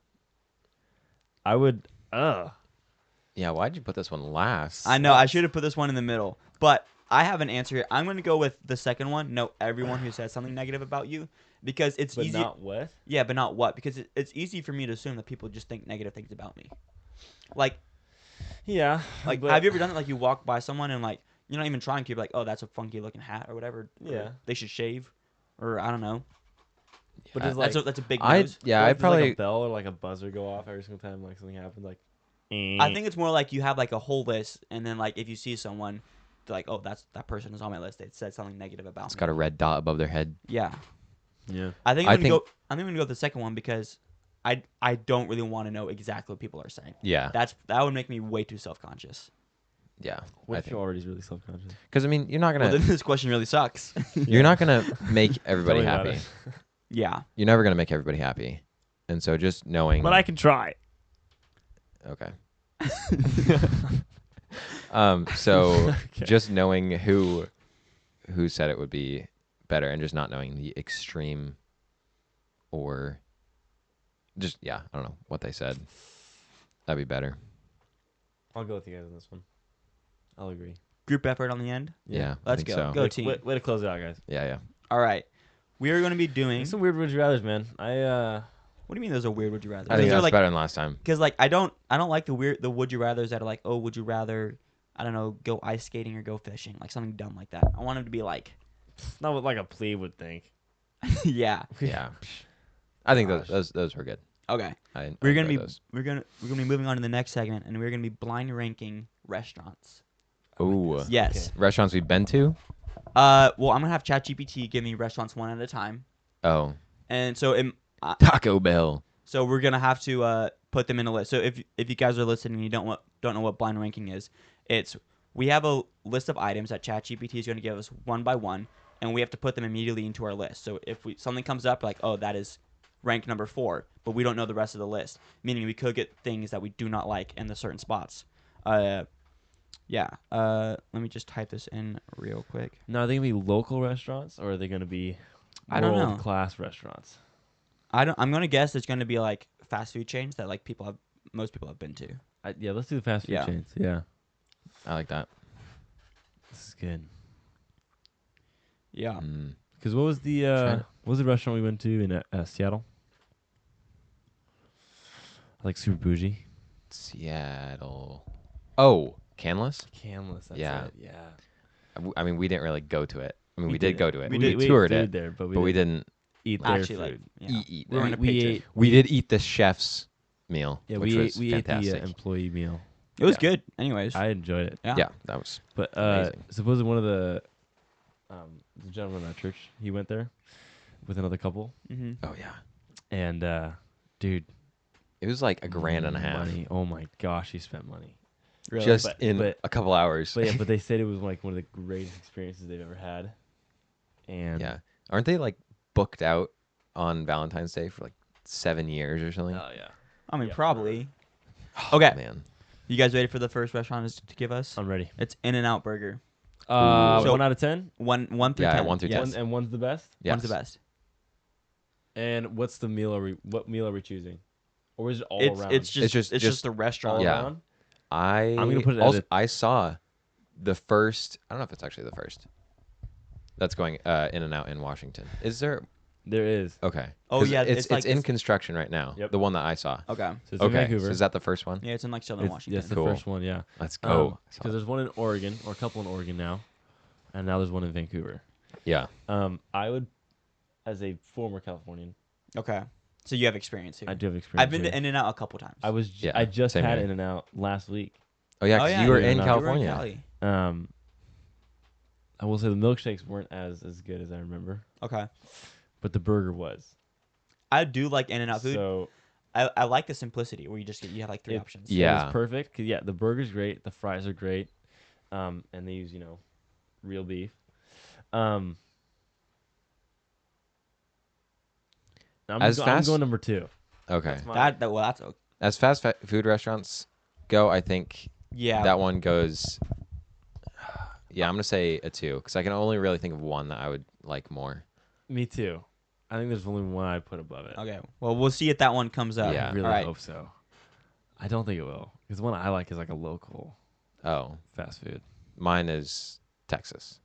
I would. Yeah, why'd you put this one last? I know, I should have put this one in the middle, but I have an answer here. I'm going to go with the second one, know everyone who says something negative about you, because it's But easy. not what? Yeah, but not what? Because it's easy for me to assume that people just think negative things about me. Like, Yeah. Like, have you ever done it? Like, you walk by someone and like you're not even trying to. You're like, oh, that's a funky looking hat or whatever. Yeah. Or they should shave, or I don't know. But Yeah, does like That's a big I nose. yeah, like, I does, probably like a bell or like a buzzer go off every single time like something happens? Like, I think it's more like you have like a whole list, and then like if you see someone, they're like, oh, that person is on my list. They said something negative about it's me. got a red dot above their head. Yeah, Yeah. I think I I'm gonna think- go. I think I'm gonna go with the second one because I don't really want to know exactly what people are saying. Yeah, That would make me way too self conscious. yeah. What I if think you're already really self-conscious? because I mean you're not Well, gonna then this question really sucks. you're not gonna make Tell everybody me about happy. it. Yeah. You're never gonna make everybody happy, and so just knowing. But I can try. Okay. So Okay. just knowing who said it would be better, and just not knowing the extreme, or just I don't know what they said. That'd be better. I'll go with you guys on this one. I'll agree. Group effort on the end. Yeah, I Let's think go. So. Go way, team. way to close it out, guys. Yeah. All right. We are going to be doing. There's some weird would you rather's, man. What do you mean? Those are weird. Would you rather? I think Those are that's like better than last time. because like I don't like the would you rather's that are like, oh, would you rather, I don't know, go ice skating or go fishing, like something dumb like that. I want them to be like, not what like a plebe would think. yeah. Yeah, I think Gosh. those were good. Okay. I We're gonna enjoyed be those. we're gonna be moving on to the next segment, and we're gonna be blind ranking restaurants. Ooh, Yes. restaurants we've been to. Well, I'm gonna have ChatGPT give me restaurants one at a time, Oh, and so Taco Bell. So we're gonna have to put them in a list. So if you guys are listening and you don't know what blind ranking is, we have a list of items that ChatGPT is going to give us one by one, and we have to put them immediately into our list. So if something comes up like, oh, that is rank number 4, but we don't know the rest of the list, meaning we could get things that we do not like in the certain spots. Let me just type this in real quick. Now, are they gonna be local restaurants or are they gonna be I don't know. world-class restaurants? I'm gonna guess it's gonna be like fast food chains that like most people have been to. Yeah, let's do the fast food Yeah. chains. Yeah, I like that. this is good. Yeah. Mm. Because what was the Trying- what was the restaurant we went to in Seattle? Like super bougie. Seattle. Oh, Canlis. Canlis. That's Yeah. it. Yeah. I mean, we didn't really go to it. I mean, we did did. go to it. We We, did- toured did it, there, but but we didn't eat their Actually, like, food. yeah. eat We were in there. a picture. ate. We did eat the chef's meal, Yeah, which we was ate the fantastic. employee meal. It was Yeah. good. Anyways. I enjoyed it. yeah. Yeah, that was But Amazing. supposedly one of the gentleman in our church, he went there with another couple, Mm-hmm. oh yeah. and dude, It was like $1.50 money. Oh my gosh, he spent money. Really? just But- in but- a couple hours. But yeah, but they said it was like one of the greatest experiences they've ever had. And Yeah, aren't they like booked out on Valentine's Day for like 7 years or something? oh yeah, I mean, Yeah. probably. Oh, Okay. man. You guys ready for the first restaurant to give us? I'm ready. It's In-N-Out Burger. Ooh. So- 1 out of 10. One through Yeah, 10. 1 through yes. 10. And one's the best. Yes. One's the best. And what's the meal? What meal are we choosing? Or is it all It's around? it's just just- it's just the restaurant. all Yeah. around? I'm gonna put it at also, a- I saw the first. I don't know if it's actually the first. That's going in and out in Washington. Is there? There is. Okay. Oh, 'Cause yeah, it's it's like in this- construction right now. Yep. The one that I saw. Okay. So it's in Okay. Vancouver. So is that the first one? Yeah, it's in like Southern Washington. Yes, the Cool. first one. Yeah. Let's go. Because there's one in Oregon, or a couple in Oregon now, and now there's one in Vancouver. Yeah. I would, as a former Californian, Okay. So you have experience here. I do have experience. I've been to here. In-N-Out a couple times. Yeah, I just same had here. In-N-Out last week. Oh yeah, 'cause you were yeah, in no. California. You were in Cali. I will say the milkshakes weren't as good as I remember, Okay. but the burger was. I do like In-N-Out food. So I like the simplicity where you have like 3 It- options. Yeah. it was perfect. 'Cause, yeah, the burger's great. The fries are great, and they use real beef. I'm As fast- going number 2. Okay. That's okay. As food restaurants go, I think Yeah. that one goes. Yeah, I'm gonna say a 2 because I can only really think of one that I would like more. Me too. I think there's only one I'd put above it. Okay. Well, we'll see if that one comes up. Yeah. I really All right. hope so. I don't think it will. Because one I like is like a local Oh, fast food. mine is Texas.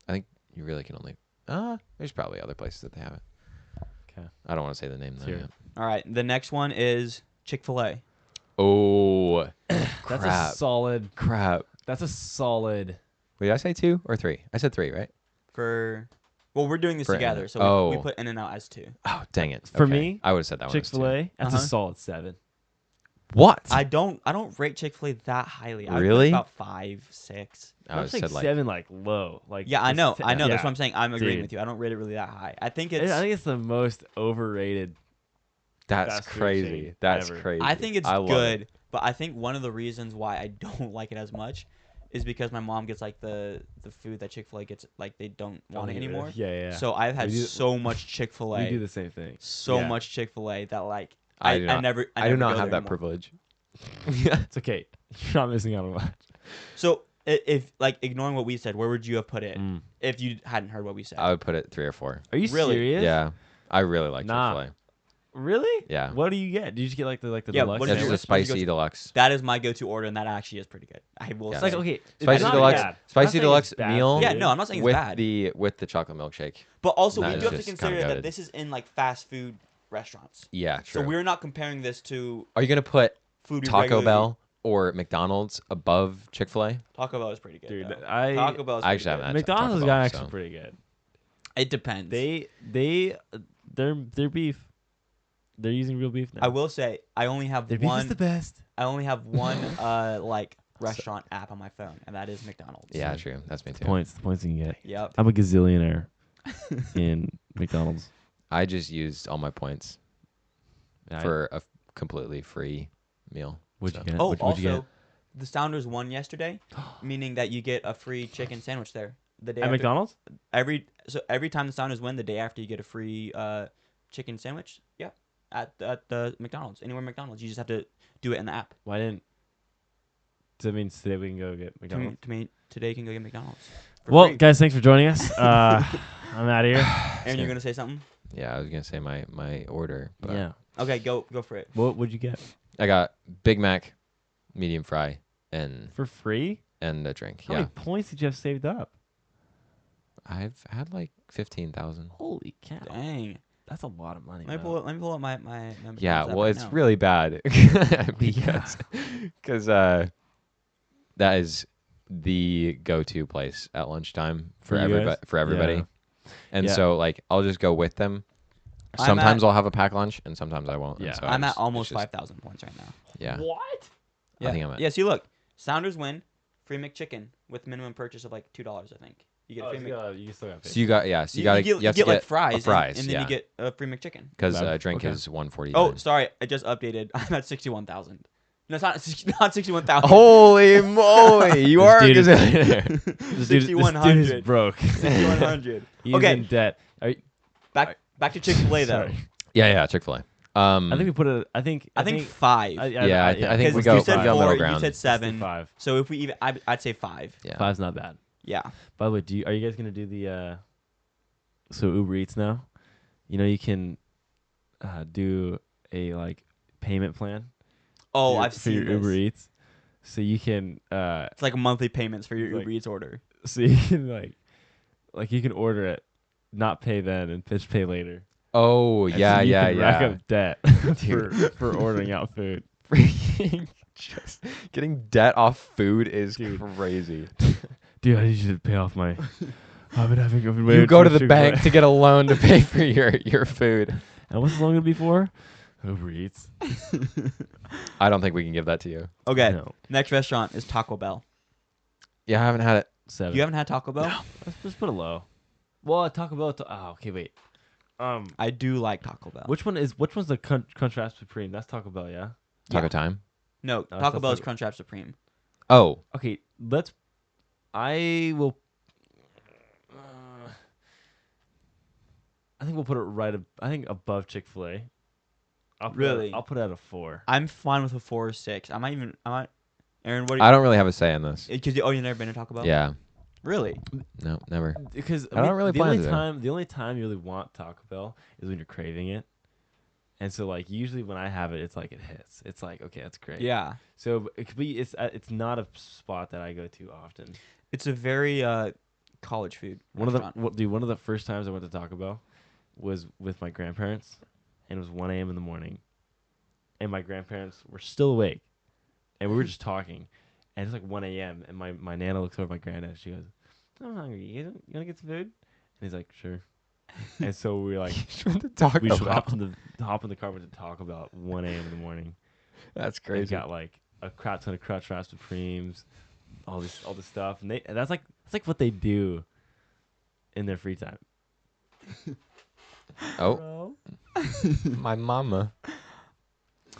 I think you really can only. There's probably other places that they have it. Okay. I don't want to say the name though. Sure. Yet. All right. The next one is Chick-fil-A. Oh, That's crap! a solid. Crap! That's a solid. Wait, did I say 2 or 3? I said 3, right? Well, we're doing this For together, In-N-Out. so we Oh. put In-N-Out as 2. Oh, dang it! For Okay. me, I would have said that one. Chick-fil-A. That's Uh-huh. a solid 7. What? I don't rate Chick-fil-A that highly. I would put Really? about 5, 6. I I'm would saying have said like 7, like low. Like Yeah, I it's know. t- I know. That's yeah. what I'm saying. I'm agreeing Dude. with you. I don't rate it really that high. I think I it's. think it's the most overrated. that's fast food crazy. chain That's ever. crazy. I think it's I love good, it. but I think one of the reasons why I don't like it as much is because my mom gets like the food that Chick-fil-A gets, like they don't want it anymore. Yeah. So I've had We do- so much we Chick-fil-A, do the same thing. so Yeah. much Chick-fil-A that like I do not- never I do never not go have there that anymore. privilege. It's okay. You're not missing out on much. So if like ignoring what we said, where would you have put it Mm. if you hadn't heard what we said? I would put it 3 or 4. Are you Really? serious? Yeah, I really like Nah. Chick-fil-A. Really? Yeah. What do you get? Did you just get like the Yeah, deluxe? what That's is just your- a what's your spicy deluxe. That is my go-to order, and that actually is pretty good. I will Yeah. say. It's like okay, it's Spicy not deluxe, bad. I'm not spicy saying deluxe it's bad meal. food. Yeah, no, I'm not saying it's with bad. the chocolate milkshake. But also, That we is do have to just consider kinda that goated. this is in like fast food restaurants. Yeah, true. So we're not comparing this to Are you gonna put food. we Taco regularly- Bell or McDonald's above Chick-fil-A? Taco Bell is pretty good. Dude, though. I- Taco Bell is I pretty actually haven't good. had McDonald's Taco has Bell, got actually so- pretty good. It depends. Their beef. They're using real beef now. I will say I only have Their beef is one. the best. I only have one like restaurant app on my phone, and that is McDonald's. Yeah, true. That's me too. The points you can get. Yep. I'm a gazillionaire in McDonald's. I just used all my points Yeah, for a completely free meal. what'd so- you get? Oh, What'd you also, the Sounders won yesterday, meaning that you get a free chicken sandwich there the day get? At after. McDonald's? Every time the Sounders win, the day after you get a free chicken sandwich. Yeah, at the McDonald's, anywhere McDonald's, you just have to do it in the app. Why didn't? Does that mean today we can go get McDonald's? Today you can go get McDonald's. for Well, free. guys, thanks for joining us. I'm out of here. Aaron, you're gonna say something? Yeah, I was gonna say my order, but Yeah. Okay, go for it. What'd you get? I got Big Mac, medium fry, and For free? a drink. How Yeah, many points did you have saved up? I've had like 15,000. Holy cow. Dang. That's a lot of money. Let me pull up my McDonald's Yeah, app well, right it's now. really bad because that is the go-to place at lunchtime for For you everybody. guys? For everybody, Yeah. and Yeah. so like I'll just go with them. I'm Sometimes at- I'll have a packed lunch, and sometimes I won't. and Yeah. so I'm at it's almost just- 5,000 points right now. Yeah, What? Yeah. I think I'm at. Yeah, see, look. Sounders win. Free McChicken with minimum purchase of like $2, I think. You get a free you still got So you got so you you gotta get, you have get to like get fries, fries, and then yeah. you get a free McChicken. because Okay. drink Okay. is 140. Oh, sorry, I just updated. I'm at 61,000. No, it's not 61,000. Holy moly! You This are a dude is- gazillionaire. This dude is 6,100. broke. 6,100. He's Okay. in debt. Back to Chick-fil-A though. Sorry. Yeah, Chick-fil-A. I think we put it. I think 5. Yeah, I think we Because go you said we go 4, middle you ground. said 7. 5. So if we even, I'd say 5. Yeah. 5's not bad. Yeah. By the way, are you guys gonna do the so Uber Eats now? You know you can do a like payment plan. Oh, for your- I've for seen your this. Uber Eats. So you can It's like monthly payments for your Like- Uber Eats order. so you can like you can order it, not pay then and just pay later. Oh And yeah, so you yeah, can rack yeah. up debt for ordering out food. Freaking just getting debt off food is Dude. crazy. Dude, I need you to pay off my. I've been having. You go to the bank to get a loan to pay for your food. And what's the loan gonna be for? Uber Eats. I don't think we can give that to you. Okay. No. Next restaurant is Taco Bell. Yeah, I haven't had it. 7. You haven't had Taco Bell? Let's put it low. Well, Taco Bell. Okay, wait. I do like Taco Bell. Which one's the Crunchwrap Supreme? That's Taco Bell, yeah. Taco Yeah. time. No, No, Taco that's Bell is Taco- Crunchwrap Supreme. Oh, Okay, I will. I think think we'll put it I think above Chick-fil-A. Really? I'll put it at a 4. I'm fine with a 4 or 6. I might. Aaron, what? I don't really have a say in this. Because you've never been to Taco Bell. Yeah. Really? No, never. Because I don't really plan to. The only time you really want Taco Bell is when you're craving it. And so like usually when I have it, it's like it hits. It's like, okay, that's great. Yeah. So it could be it's not a spot that I go to often. It's a very college food. One of restaurant. the first times I went to Taco Bell was with my grandparents, and it was 1 a.m. in the morning, and my grandparents were still awake, and we were just talking, and it's like 1 a.m. and my nana looks over at my granddad. She goes, "I'm hungry. You wanna get some food?" And he's like, "Sure." And so we were like, we just hop in the car went to Taco Bell at 1 a.m. in the morning. That's We crazy. got like a crap ton of Crunch Wrap Supremes, all this stuff, and that's like what they do in their free time. Oh, my mama.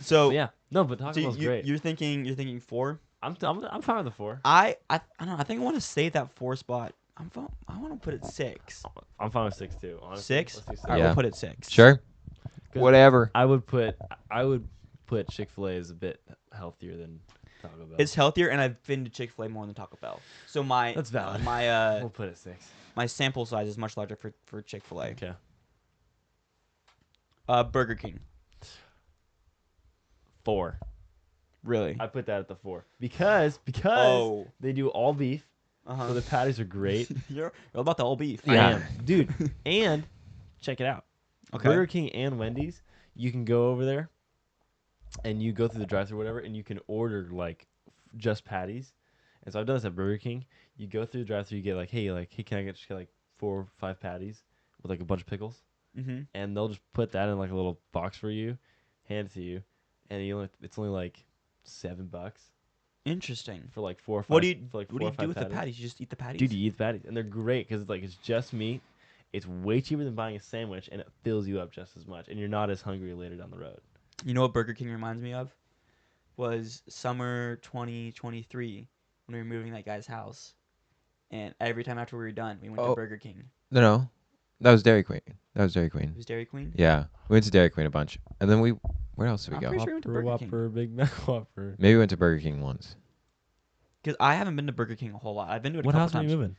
So But yeah, no, but Taco so Bell's great. you're thinking 4. I'm fine with the 4. I don't know. I think I want to save that 4 spot. I want to put it 6. I'm fine with 6 too. Honestly. 6. Let's do 6. All right, Yeah. we'll put it 6. Sure. 'Cause Whatever. I would put Chick-fil-A as a bit healthier than Taco Bell. It's healthier, and I've been to Chick-fil-A more than Taco Bell. So That's valid. My we'll put it 6. my sample size is much larger for Chick-fil-A. Okay. Burger King. 4. Really? I put that at the 4 because Oh. they do all beef. Uh-huh. So the patties are great. You're about the all beef. I Yeah. am, dude. And check it out. Okay. Burger King and Wendy's, you can go over there, and you go through the drive-thru or whatever, and you can order like just patties. And so I've done this at Burger King. You go through the drive-thru, you get like, hey, can I just get like 4 or 5 patties with like a bunch of pickles? Mm-hmm. And they'll just put that in like a little box for you, hand it to you, and it's only like $7 Interesting. for like 4 or 5. What do you for like What 4 do or you 5 do with the patties. patties? You just eat the patties? Dude, you eat the patties, and they're great because it's just meat. It's way cheaper than buying a sandwich, and it fills you up just as much, and you're not as hungry later down the road. You know what Burger King reminds me of? Was summer 2023 when we were moving that guy's house, and every time after we were done, we went to Oh. Burger King. No. That was Dairy Queen. It was Dairy Queen. Yeah. We went to Dairy Queen a bunch. And then where else did we I'm go? pretty sure we went to Burger King. Whopper, Big Mac Whopper. Maybe we went to Burger King once. Because I haven't been to Burger King a whole lot. I've been to it What a couple house are times. you moving?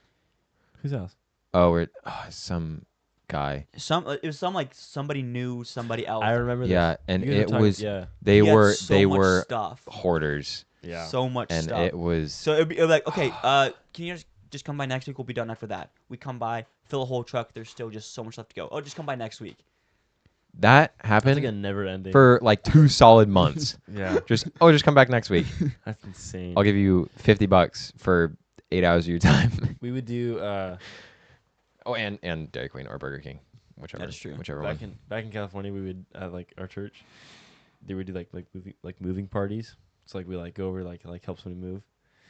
Whose house? Oh, some guy. It was like somebody knew somebody else. I remember. Yeah, this. and You guys were it talking- was yeah, they He had were so they much were stuff. hoarders, yeah. So much and stuff. it was So it'd be like, okay, can you just come by next week? We'll be done after that. We come by, fill a whole truck. There's still just so much left to go. Oh, just come by next week. that It's happened like a never-ending. for like 2 solid months. yeah, just come back next week. that's insane. I'll give you $50 for 8 hours of your time. We would do Oh, and Dairy Queen or Burger King, whichever. That is true. Whichever back one. in California. We would like our church. They would do like moving parties. So like we like go over like help somebody move.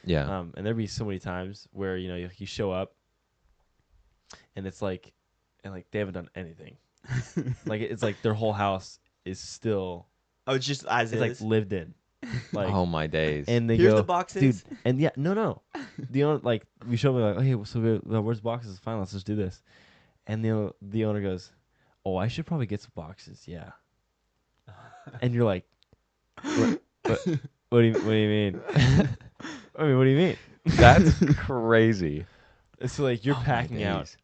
Yeah. And there'd be so many times where you show up, and it's like, they haven't done anything. Like it's like their whole house is still Oh, it's just as it's is. like lived in. Like oh my days. and they Here's go, the boxes. dude. And yeah, no. The owner like we show up like, hey, so where's the boxes? Fine, let's just do this. And the owner goes, oh, I should probably get some boxes. Yeah. And you're like, what do you mean? I mean, what do you mean? That's crazy. So like you're Oh my packing out days.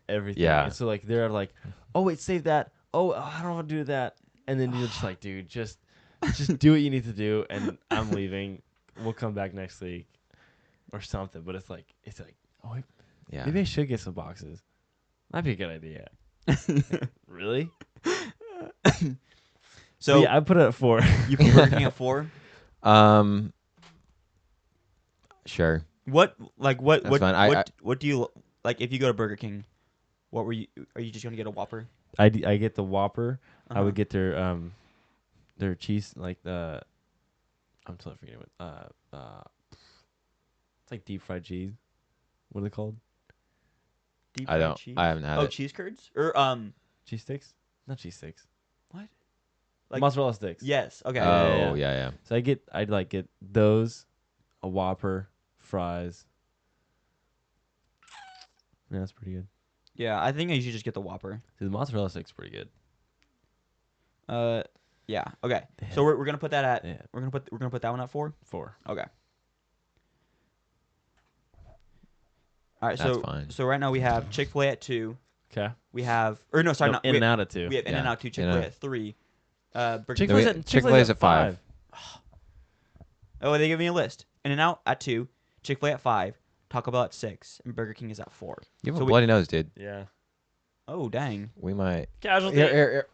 everything. Yeah. And so like they're like, oh wait, save that. Oh, I don't want to do that. And then you're just like, dude, just do what you need to do, and I'm leaving. We'll come back next week, or something. But it's like, oh, Yeah. maybe I should get some boxes. That'd be a good idea. Really? So But yeah, I put it at 4. you put Burger King at 4. Sure. What That's fine. what do you like if you go to Burger King? What were you? Are you just gonna get a Whopper? I get the Whopper. I Uh-huh. would get their cheese, like the, I'm totally forgetting what it's like deep fried cheese. What are they called? Deep I fried don't. cheese? I haven't had Oh, it. cheese curds or Cheese sticks? Not cheese sticks. what? Like- Mozzarella sticks. Yes. Okay. Oh yeah. So I'd like get those, a Whopper, fries. Yeah, that's pretty good. Yeah, I think I usually just get the Whopper. Dude, the mozzarella stick's pretty good. Yeah. Okay. They So had- we're gonna put that at they had we're gonna put that one at 4. 4. Okay. All right. That's So fine. so right now we have Chick-fil-A at 2. Okay. We have or no, sorry, No, not In we, and Out at 2. we have In and Yeah, Out 2. Chick-fil-A In-N-Out. at 3. Chick-fil-A's we- at Chick-fil-A's at 5. Oh, they give me a list. In and Out at 2. Chick-fil-A at 5. Taco Bell at 6, and Burger King is at 4. You have So a we- bloody nose, dude. Yeah. Oh dang. We might. Casualty. Here.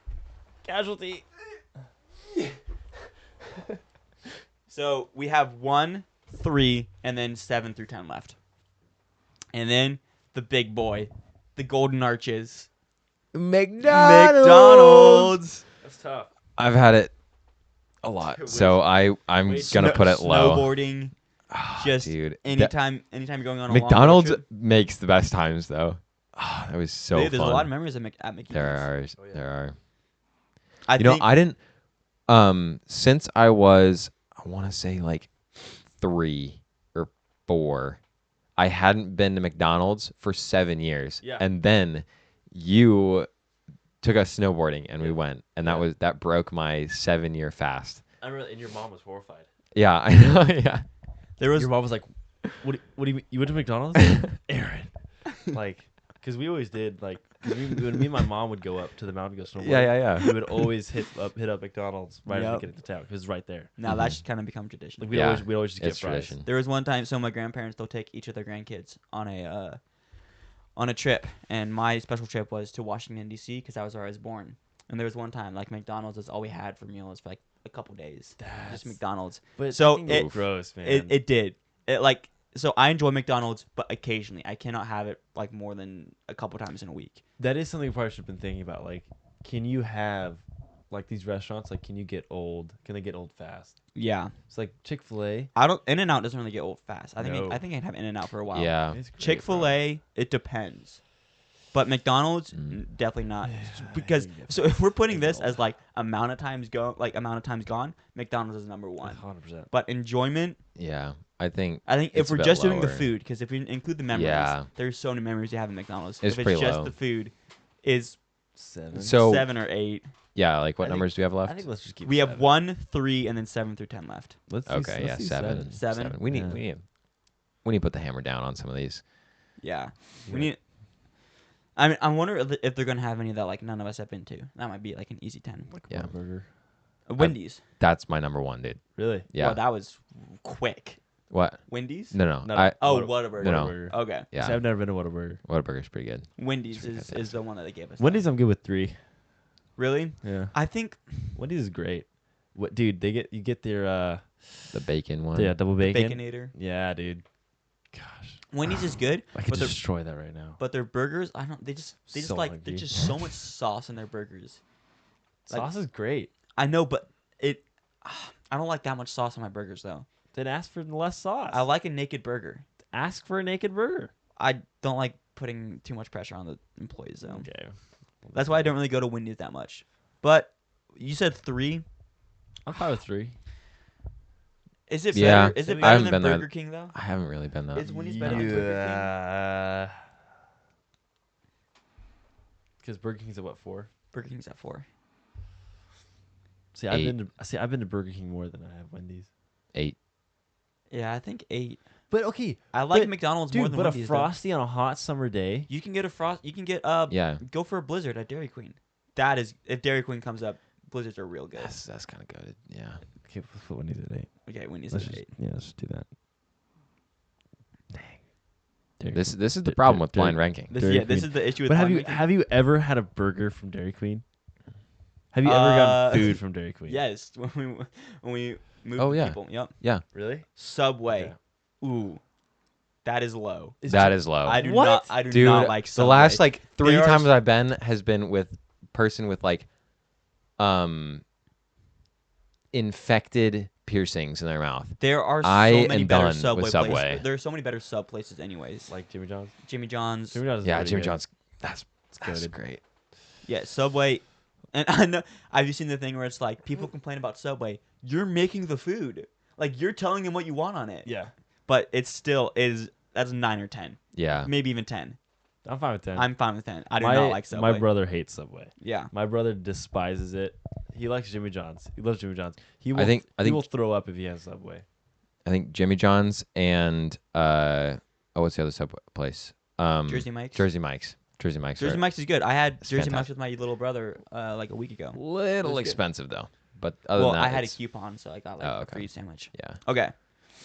Casualty. So we have 1, 3, and then 7 through 10 left. And then the big boy, the Golden Arches, McDonald's. That's tough. I've had it a lot, so I'm gonna put it low. Snowboarding, Ah, just dude. anytime you're going on a long road McDonald's trip. makes the best times though. Ah, that was so Dude, there's fun. a lot of memories at McDonald's. There are. Oh, yeah. There are. I You know, think, I didn't. Since I was, I want to say like 3 or 4, I hadn't been to McDonald's for 7 years. Yeah. And then you took us snowboarding, and we went, and Yeah. that broke my 7-year fast. I remember, and your mom was horrified. Yeah, I know. Yeah. there was Your mom was like, "What do you mean? You went to McDonald's, Aaron?" Like, because we always did. Like, 'cause when me and my mom would go up to the mountain to go snowboard, Yeah. we would always hit up McDonald's right as Yep. we get into town because it's right there. now that should kind of become tradition. Like Yeah, we'd always just get It's fries. tradition. There was one time, so my grandparents, they'll take each of their grandkids on a trip, and my special trip was to Washington D.C. because that was where I was born. And there was one time, like McDonald's is all we had for meals for like a couple days, just McDonald's. But So so it- gross, man. It did. It like so I enjoy McDonald's, but occasionally I cannot have it like more than a couple times in a week. That is something we probably should have been thinking about. Like, can you have like these restaurants? Like, can you get old? Can they get old fast? Yeah, It's like Chick-fil-A. I don't. In and Out doesn't really get old fast. I think No. I think I'd have In and Out for a while. Yeah. It's great, Chick-fil-A, it depends. But McDonald's, definitely not. Because so if we're putting this as like amount of times gone, McDonald's is number bro. 1. 100%. But enjoyment, Yeah. I think I think It's if a we're bit just doing the lower. food, because if we include the memories, Yeah. there's so many memories you have in McDonald's. It's if it's pretty just low. the food, is 7. so. 7 or 8. Yeah. Like, what I think- numbers do we have left? I think let's just keep. We have 7. 1, 3, and then 7 through 10 left. Let's do, Okay. Yeah. let's do 7. 7. We need. Yeah. We need to put the hammer down on some of these. Yeah, Yeah. we need. I mean, I wonder if they're gonna have any that like none of us have been to. That might be like an easy 10. Like Yeah. Whataburger. Wendy's. That's my number 1, dude. Really? Yeah. Well, that was quick. What? Wendy's. No. No, I. Oh, What- Whataburger. No. Whataburger. Okay. Yeah. See, I've never been to Whataburger. Whataburger's pretty good. Wendy's Pretty is fantastic. the one that they gave us. Wendy's, I'm good with 3. Really? Yeah. I think Wendy's is great. What, dude? You get their The bacon one. yeah, double bacon. Baconator. Yeah, dude. Gosh, Wendy's is good, I could but their destroy that right now. but their burgers, I don't. They just So like hungry. there's just so much sauce in their burgers. like- Sauce is great. I know, but I don't like that much sauce on my burgers though. Then ask for less sauce. I like a naked burger. ask for a naked burger. I don't like putting too much pressure on the employees though. Okay. That's why I don't really go to Wendy's that much. But you said 3. I'm fine with 3. Is it Yeah. better? Is I it haven't better than been there. Burger King though? I haven't really been that. Is Wendy's better than Burger Yeah. Because Burger King's at what, 4? King? Burger King's at 4. See, I've been to Burger King more than I have Wendy's. 8. Yeah, I think 8. But okay, I like But, McDonald's more dude, than but a Wendy's. though. Frosty on a hot summer day. You can get a frost. You can get Yeah. Go for a Blizzard at Dairy Queen. That is if Dairy Queen comes up, Blizzards are real good. That's kind of good. Yeah. Okay, let's put Wendy's at 8. Okay, Wendy's Let's at just 8. let's just do that. Dang. This is the Dairy- problem with Dairy- blind ranking. This Dairy this Queen. is the issue with. But blind ranking. have you ever had a burger from Dairy Queen? Have you ever gotten food from Dairy Queen? Yes, when we moved Oh, to yeah. people. Yep. Really? Subway. Ooh, that is low. That is low. I do What? not. I do Dude, not like the Subway. last like 3 There are times s- I've been has been with person with like infected piercings in their mouth. There are so I many am better done Subway with places. Subway. There are so many better sub places, anyways. Like Jimmy John's? Jimmy John's. Jimmy John's is Yeah, pretty Jimmy good. John's. That's goated. great. Yeah, Subway. And I know. Have you seen the thing where it's like people complain about Subway? You're making the food. Like you're telling them what you want on it. Yeah. But it still is. That's 9 or 10, Yeah. maybe even 10. I'm fine with 10. I'm fine with 10. I do not like Subway. My brother hates Subway. Yeah. My brother despises it. He likes Jimmy John's. He loves Jimmy John's. He will, I think he will throw up if he has Subway. I think Jimmy John's and what's the other sub place? Jersey Mike's. Jersey Mike's. Jersey Mike's. Jersey Mike's is good. I had Jersey fantastic. Mike's with my little brother like a week ago. Little good. expensive though, but other Well, than that, I had a it's- coupon, so I got like Oh, a okay. free sandwich. Yeah. Okay.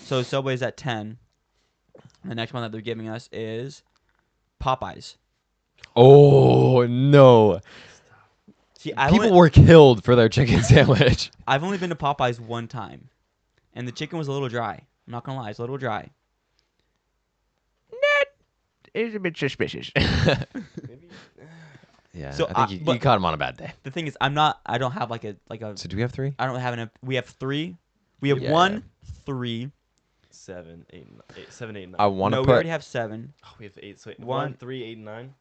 So Subway's at 10. The next one that they're giving us is Popeyes. Oh no! See, People were killed for their chicken sandwich. I've only been to Popeyes one time, and the chicken was a little dry. I'm not gonna lie, it's a little dry. It's a bit suspicious. Yeah, So, I think you but- caught him on a bad day. The thing is, I don't have like a. So do we have 3? I don't have we have 3. We have Yeah. 1, 3. 7, 8, 9. 7, 8, 9. I want to No, we put already have 7. Oh, we have 8. So 1, 1, 3, 8, and 9.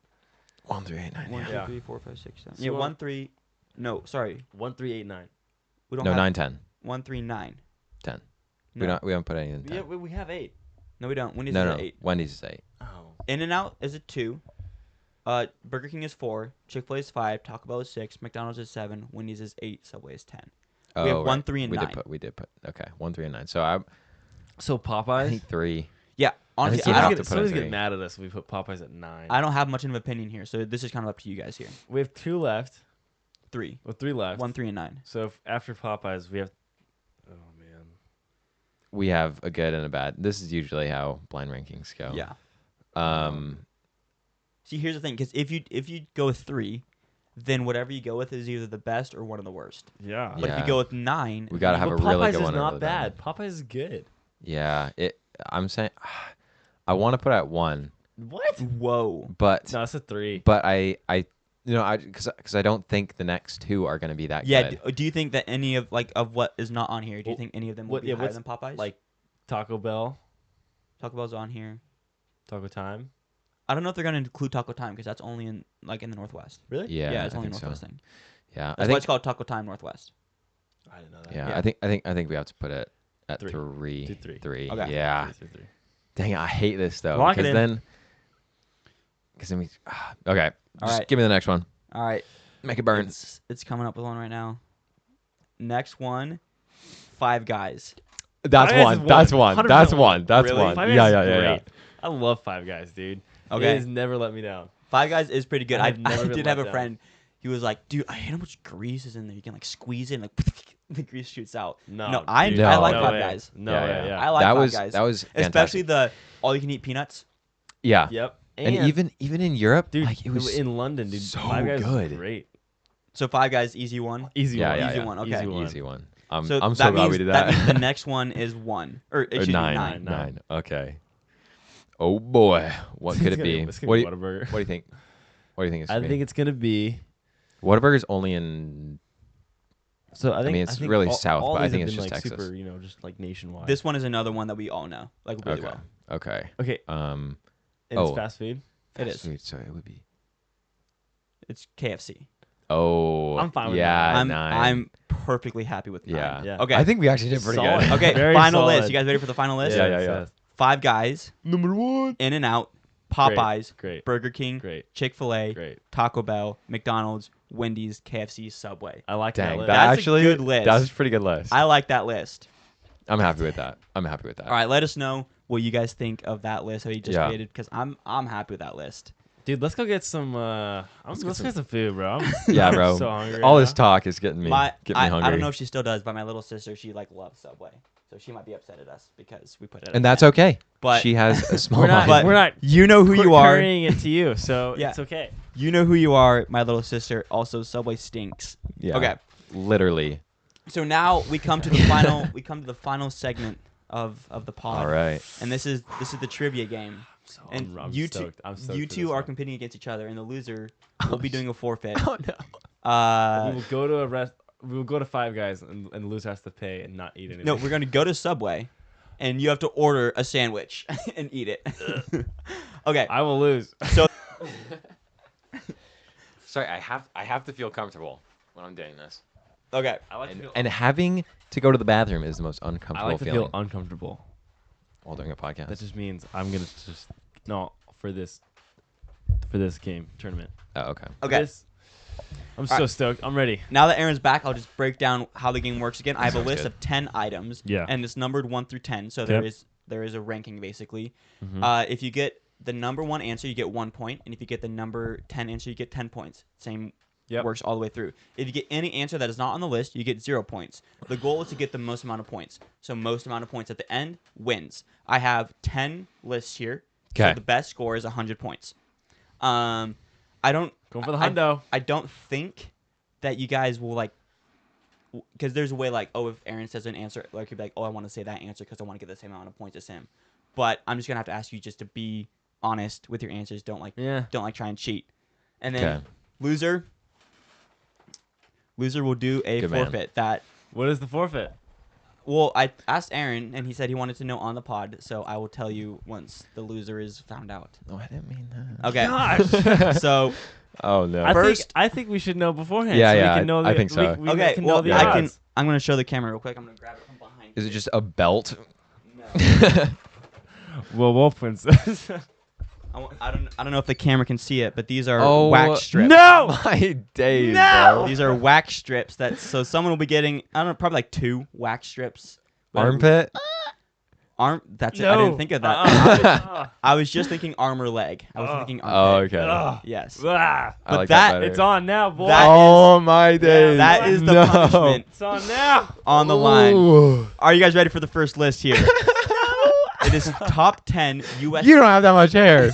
1, 3, 8, 9. 1, 2, Yeah. 3, 4, 5, 6, 7. So Yeah, you 1, want- 3. No, sorry. 1, 3, 8, 9. We don't No, have 9, 10. 1, 3, 9. 10. No, We haven't put any in 10. Yeah, we have 8. no, we don't. Wendy's No, is no. at 8. Wendy's is 8. Oh. In-N-Out is at 2. Burger King is 4. Chick-fil-A is 5. Taco Bell is 6. McDonald's is 7. Wendy's is 8. Subway is 10. We have 1, 3, and we 9. We did put. Okay, 1, 3, and 9. So I Popeyes? think 3. Yeah, honestly, think you I have don't, to put somebody's in getting 3. mad at us if we put Popeyes at 9. I don't have much of an opinion here, so this is kind of up to you guys here. We have 2 left. 3. Well, 3 left. 1, 3, and 9. So after Popeyes, we have. Oh man. We have a good and a bad. This is usually how blind rankings go. Yeah. See, here's the thing, because if you go with 3, then whatever you go with is either the best or one of the worst. Yeah. But if you Yeah. go with 9, We gotta have But a really Popeyes good is one. or a not really bad bad. Popeyes is good. one. Yeah. I'm saying, I want to put at 1, What? whoa. but No, it's a 3. but because I don't think the next 2 are going to be that Yeah, good. do you think that any of of what is not on here, do you think any of them will be higher what's- than Popeyes? Like Taco Bell, Taco Bell's on here. Taco Time. I don't know if they're going to include Taco Time because that's only in the Northwest. Really? Yeah, It's I only a think so. Northwest thing. Yeah, That's I why think. it's called Taco Time Northwest. I didn't know that. Yeah, yeah. I think we have to put it at 3. 3. Do 3. 3. Okay. Yeah. 3, 3. Dang it, I hate this though. Lock it Because in. then we. Okay. All Just right. give me the next one. All right. Make it burn. It's coming up with one right now. Next one, Five Guys. That's Five Guys one. is That's one. one. That's 100% one. That's Really? one. Five Yeah, Guys yeah, is yeah, yeah. great. I love Five Guys, dude. Okay. It has never let me down. Five Guys is pretty good. I I've never been did have a let down. friend. He was like, dude, I hate how much grease is in there. You can like squeeze it and like the grease shoots out. No, I dude. like No Five way. Guys. No, Yeah, yeah, yeah. I like that Five was Guys. that was fantastic. Especially the all you can eat peanuts. Yeah. Yep. And even in Europe, dude, like it was in London, dude. so Five Guys good. Was great. So Five Guys, easy one. Easy Yeah, one. yeah, Easy yeah. one. Okay. easy one. I'm So so that glad means, we did that that. means the next one is 1 or Or excuse me, 9. 9. Okay. Oh boy, what could it be? It's gonna What be do you, Whataburger. what do you think? What do you think it's I gonna think be? it's gonna be. Whataburger's only in. So I think mean, it's think really all, south, all but I these think have it's been, just like, Texas. super, just like nationwide. This one is another one that we all know, like really Okay. well. Okay. Okay. Um. And Oh. it's fast food. It fast is. food, so it would be. It's KFC. Oh. I'm fine with yeah, I'm 9. I'm perfectly happy with 9. Yeah. Yeah. Okay. I think we actually did pretty Solid. good. Okay. Very Final list. solid. You guys ready for the final list? Yeah, yeah, yeah. Five Guys, Number 1. In-N-Out, Popeyes, Great. Burger King, Great. Chick-fil-A, Great. Taco Bell, McDonald's, Wendy's, KFC, Subway. I like Dang, that. that list. That's a actually good list. That was a pretty good list. I like that list. I'm happy with that. I'm happy with that. All right, let us know what you guys think of that list that you just Yeah. created because I'm happy with that list. Dude, let's go get some. Let's get some food, bro. Yeah, I'm bro. so hungry. All right this now. talk is getting me hungry. I don't know if she still does, but my little sister, she like loves Subway. So she might be upset at us because we put it at And that's 10. okay. But She has a small We're not. mind. We're not. you know who you are. Carrying it to you, so Yeah. it's okay. You know who you are, my little sister. Also, Subway stinks. Yeah. Okay. Literally. So now we come to the final. We come to the final segment of the pod. All right. And this is the trivia game. So And I'm you stoked. I'm stoked you for two this are one. competing against each other, and the loser will be doing a forfeit. Oh no. We will go to a rest. We will go to Five Guys, and the loser has to pay and not eat anything. No, we're going to go to Subway, and you have to order a sandwich and eat it. Okay. I will lose. So Sorry, I have to feel comfortable when I'm doing this. okay. I like to feel. And having to go to the bathroom is the most uncomfortable I like to feeling feel while doing a podcast. That just means I'm gonna just no for this for this game tournament. Oh, okay. Okay. I'm so stoked. I'm ready. Now that Aaron's back, I'll just break down how the game works again. I have a Sounds list good. of 10 items. Yeah. And it's numbered 1 through 10. So Yep. there is a ranking basically. Mhm. If you get the number 1 answer, you get 1 point, and if you get the number 10 answer, you get 10 points. Same Yep. works all the way through. If you get any answer that is not on the list, you get 0 points. The goal is to get the most amount of points. So most amount of points at the end wins. I have 10 lists here. So Okay. the best score is 100 points. I don't Going for the hundo. I don't think that you guys will like, because there's a way like, oh, if Aaron says an answer, like you'd be like, oh, I want to say that answer because I want to get the same amount of points as him. But I'm just gonna have to ask you just to be honest with your answers. Don't try and cheat. And then Okay. loser will do a Good man. forfeit. That What is the forfeit? well, I asked Aaron and he said he wanted to know on the pod, so I will tell you once the loser is found out. Oh, I didn't mean that. Okay. Gosh. So Oh no. I think we should know beforehand. Yeah, so yeah, we can know I the, think so. We okay, can well know the yeah. odds. I'm gonna show the camera real quick. I'm gonna grab it from behind. Is it just a belt? No. Well, Wolf Princess. I don't know if the camera can see it, but these are Oh, wax strips. No! My days, No! bro. These are wax strips that so someone will be getting, I don't know, probably like 2 wax strips. Armpit? That's it. No. I didn't think of that. Uh-uh. I was just thinking armor leg. I was Oh. thinking Oh, armpit. okay. Ugh. Yes. Ah. I like that- better. It's on now, boy. That Oh my days. That is the No. punishment It's on now. on the line. Ooh. Are you guys ready for the first list here? It is top 10 U.S. You don't have that much hair.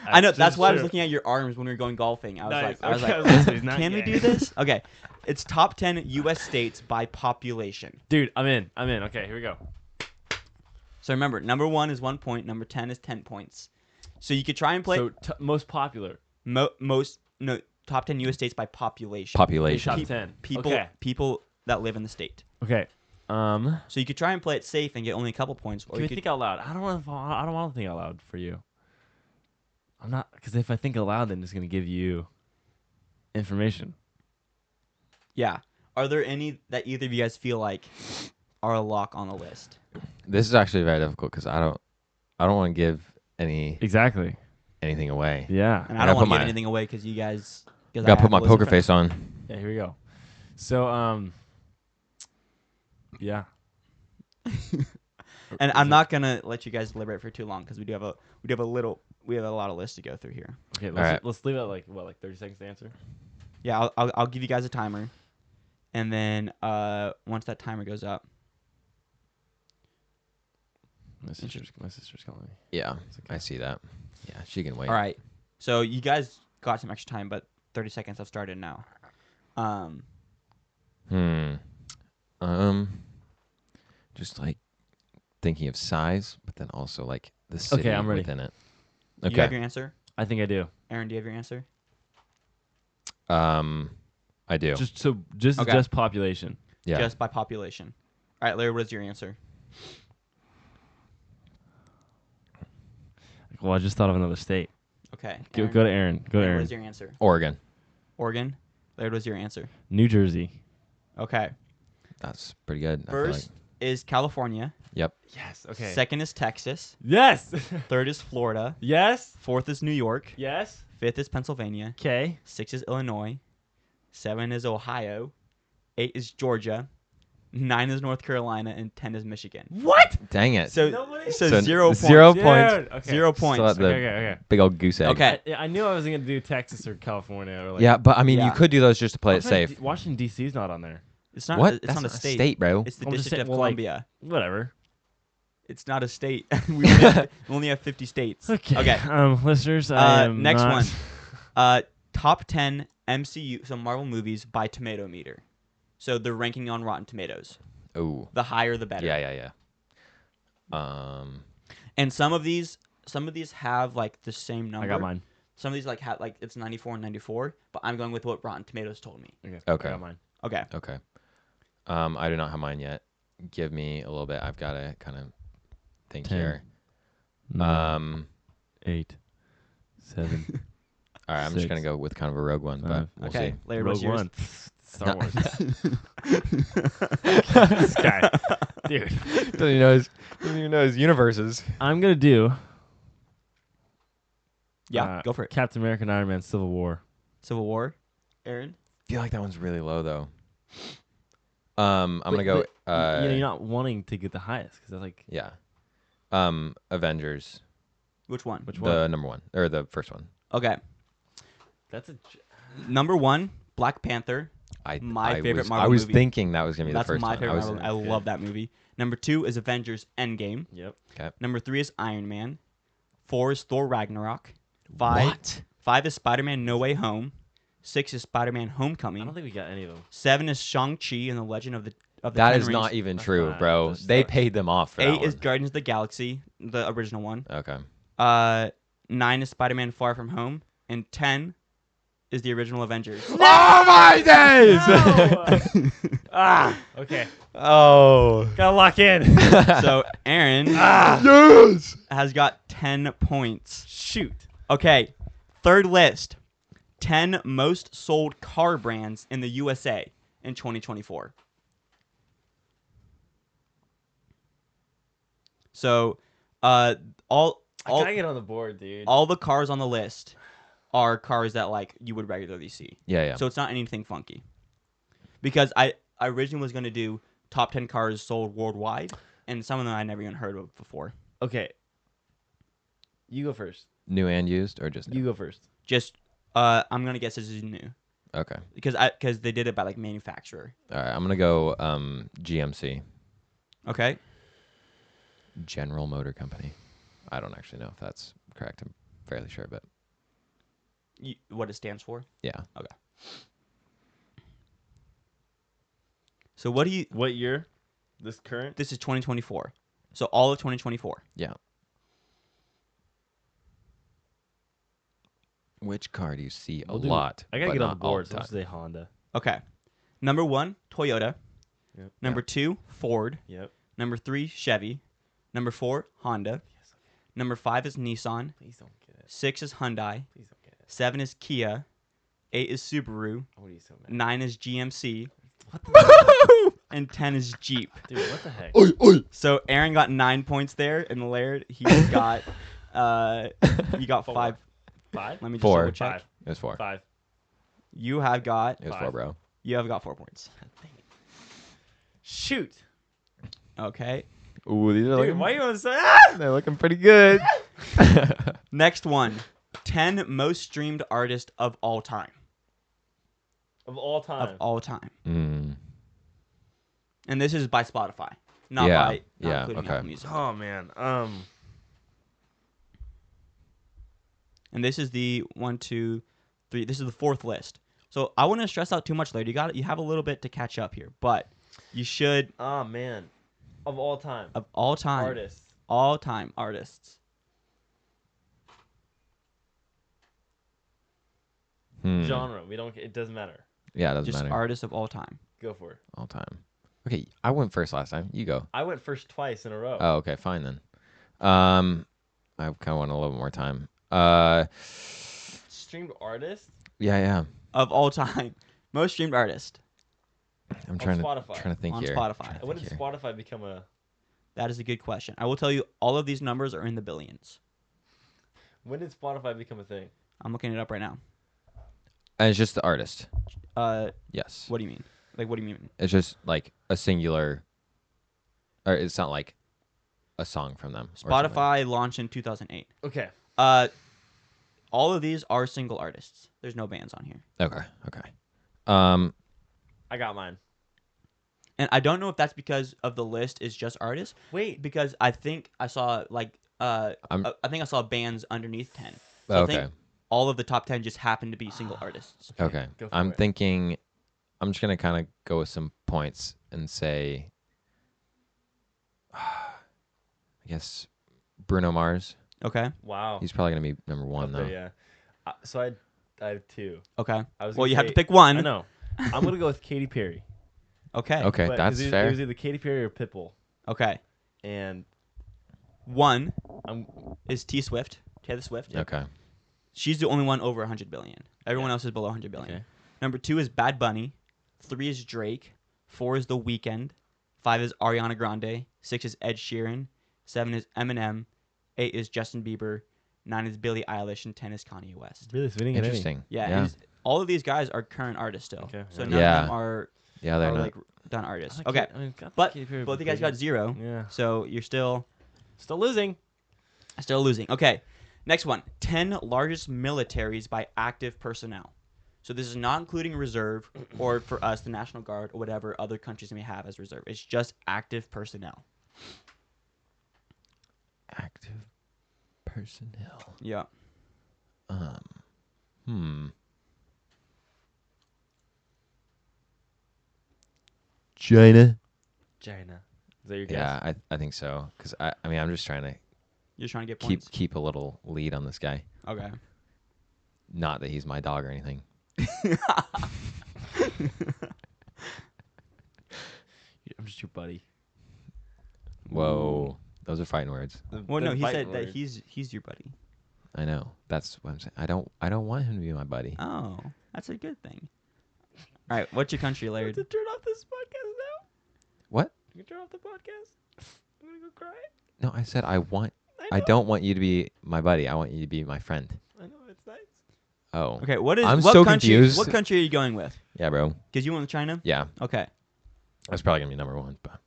I know. That's why I was true. looking at your arms when we were going golfing. I was Nice. like, Okay, listen, not can we yet. do this? Okay. It's top 10 U.S. states by population. Dude, I'm in. Okay, here we go. So remember, number 1 is 1 point. Number 10 is 10 points. So you could try and play So most popular. top 10 U.S. states by population. Population. Top 10. People Okay. people that live in the state. Okay. So you could try and play it safe and get only a couple points, or Can you we could, think out loud? I don't want to think out loud for you. I'm not, because if I think out loud, then it's gonna give you information. yeah. Are there any that either of you guys feel like are a lock on the list? This is actually very difficult because I don't want to give Exactly. anything away. Yeah. And I I don't gotta want put to give my- anything away because you guys. Gotta put my poker face on. Yeah. Here we go. So yeah. And I'm not gonna let you guys deliberate for too long because we have a lot of lists to go through here. Okay. right. Let's leave it at like 30 seconds to answer. Yeah, I'll give you guys a timer, and then once that timer goes up, My sister's calling me. Yeah, It's okay. I see that. Yeah, she can wait. all right. So you guys got some extra time, but 30 seconds have started now. Just like thinking of size, but then also like the city Okay, I'm ready. within it. Do you Okay. have your answer? I think I do. Aaron, do you have your answer? I do. Okay. Just population. Yeah. Just by population. All right, Larry, what is your answer? Well, I just thought of another state. Okay. Go Aaron, to Aaron. Go to Aaron, what Aaron. is your answer? Oregon. Oregon. Larry, what is your answer? New Jersey. Okay. That's pretty good. I feel First is California. Yep. Yes. Okay. Second is Texas. Yes. Third is Florida. Yes. Fourth is New York. Yes. Fifth is Pennsylvania. Okay. 6 is Illinois. 7 is Ohio. 8 is Georgia. 9 is North Carolina, and 10 is Michigan. What? Dang it. So, Nobody- so 0 points. 0 points. Okay. 0 points. Still at the Okay. big old goose egg. Okay. I knew I wasn't gonna do Texas or California or like. Yeah, but I mean, Yeah. you could do those just to play it safe. Washington D.C. is not on there. It's not. What? It's That's not a not state. bro. It's the I'm just District saying, of well, like- Columbia. Whatever. It's not a state. we only have 50 states. Okay. Okay. Listeners. I am Next not- one. Top 10 MCU, so Marvel movies by tomato meter. So they're ranking on Rotten Tomatoes. Oh. The higher, the better. Yeah. And some of these have like the same number. I got mine. Some of these like have like it's 94 and 94, but I'm going with what Rotten Tomatoes told me. Okay. Okay. I got mine. Okay. Okay. I do not have mine yet. Give me a little bit. I've got to kind of think 10. here. 8, 7. All right, I'm just 6, gonna go with kind of a rogue one, but we'll Okay. see. Laird, Rogue what's yours? One. Star Wars. This guy, dude. doesn't even know his universes. I'm gonna do Yeah, go for it. Captain America and Iron Man Civil War. Civil War. Aaron? I feel like that one's really low though. I'm gonna go. You're not wanting to get the highest because that's like Yeah. Avengers. Which one? which The one? number one or the first one. Okay. That's a Number 1, Black Panther. My favorite was, Marvel I was movie. thinking that was gonna be That's the first my one. favorite I was, Marvel. I Okay. love that movie. Number 2 is Avengers Endgame. Yep. Number 3 is Iron Man. 4 is Thor Ragnarok. 5 What? 5 is Spider-Man No Way Home. 6 is Spider-Man I Homecoming. don't think we got any of them. 7 is Shang-Chi and the Legend of the That Ten is Rings. not even That's true, not- bro. that's They not- paid them off for that 8 is one. Guardians of the Galaxy, the original one. Okay. 9 is Spider-Man Far From Home, and 10 is the original Avengers. Oh my days! Okay. Oh. Gotta lock in. So Aaron Yes. has got 10 points. Shoot. Okay, third list. 10 most sold car brands in the USA in 2024. So, I all gotta get on the board, dude. all the cars on the list are cars that like you would regularly see. Yeah, yeah. So it's not anything funky. Because I originally was going to do top 10 cars sold worldwide, and some of them I never even heard of before. Okay. You go first. New and used or just new? You go first. Just I'm going to guess this is new Okay. because they did it by like manufacturer. All right. I'm gonna go GMC, Okay? General Motor Company. I don't actually know if that's correct. I'm fairly sure, but What it stands for? yeah. So what do you What year? This current? This is 2024. So all of 2024. Yeah. Which car do you see a We'll do- lot? I gotta but get on not the all board. the So let's time? say Honda. Okay. Number 1, Toyota. Yep. Number 2, Ford. Yep. Number 3, Chevy. Number 4, Honda. Yes. Number 5 is Nissan. Please don't get it. 6 is Hyundai. Please don't get it. 7 is Kia. 8 is Subaru. What are you so mad? 9 is GMC. What the And 10 is Jeep. dude? What the heck? So Aaron got 9 points there, and Laird he got you got Four. 5. 5? Let me just 4. double check. 5. It was 4. 5. You have got It was 5. 4, bro. you have got 4 points. Shoot. Okay. Ooh, these are Dude, why you want to say ah? They're looking pretty good. Next one. 10 most streamed artists of all time. Of all time. Of all time. Mm. And this is by Spotify. Not Yeah, by not yeah, including okay. Apple Music. Oh man. And this is the 1, 2, 3. This is the 4th list. So I wouldn't stress out too much later. You have a little bit to catch up here, but you should Oh man. Of all time. of all time Artists. all time artists. Genre. We don't. It doesn't matter. Yeah, it doesn't Just matter. artists of all time. Go for it. All time. Okay, I went first last time. You go. I went first twice in a row. Oh, okay, fine then. I kind of want a little more time. Streamed artist. Yeah. Of all time. Most streamed artist I'm trying Spotify. to think on here. Spotify. Trying to And when think did here. Spotify become a? That is a good question. I will tell you all of these numbers are in the billions. When did Spotify become a thing? I'm looking it up right now. And it's just the artist. Uh Yes. what do you mean? Like what do you mean? It's just like a singular, or it's not like a song from them. or something. Spotify launched in 2008. Okay. All of these are single artists. There's no bands on here. Okay. I got mine. And I don't know if that's because of the list is just artists. Wait. Because I think I saw like I think I saw bands underneath 10. So I Okay. think all of the top 10 just happen to be single artists. Okay. Go for I'm it. thinking. I'm just gonna kind of go with some points and say. I guess Bruno Mars. Okay. Wow. He's probably gonna be number Up one though. there, yeah. So I have 2. Okay. I was Well, gonna you have to say- pick one. I know. I'm gonna go with Katy Perry. Okay. Okay, But that's it fair. was either Katy Perry or Pitbull, Okay. and 1 I'm is Taylor Swift. Okay. She's the only one over 100 billion. Everyone Yeah. else is below 100 billion. Okay. Number 2 is Bad Bunny. 3 is Drake. 4 is The Weeknd. 5 is Ariana Grande. 6 is Ed Sheeran. 7 is Eminem. 8 is Justin Bieber. 9 is Billie Eilish, and 10 is Kanye West. Really, so we didn't get any. Interesting. Yeah, Yeah. and all of these guys are current artists still. Okay, So yeah. none Yeah. of them are Yeah, they're not. like done artists. I Okay, can't- I mean, God, but keep your both you guys got opinion. 0. Yeah. So you're still Losing. losing. Okay, next one. 10 largest militaries by active personnel. So this is not including reserve or for us the National Guard or whatever other countries may have as reserve. It's just active personnel. Active personnel. Yeah. China. China. Is that your guess? Yeah, I think so. Because I mean, I'm just trying to You're trying to get keep points. keep a little lead on this guy. Okay. Not that he's my dog or anything. I'm just your buddy. Whoa, those are fighting words. Well, no, he said that word. he's your buddy. I know. That's what I'm saying. I don't want him to be my buddy. Oh, that's a good thing. All right, what's your country, Laird? To turn off this podcast now. What? You can turn off the podcast. I'm gonna go cry. No, I said I want. I know. don't want you to be my buddy. I want you to be my friend. I know it's nice. Oh. Okay, what I'm what so country? confused. What country are you going with? Yeah, bro. Because you went with China. Yeah, Okay. that's probably gonna be number 1. But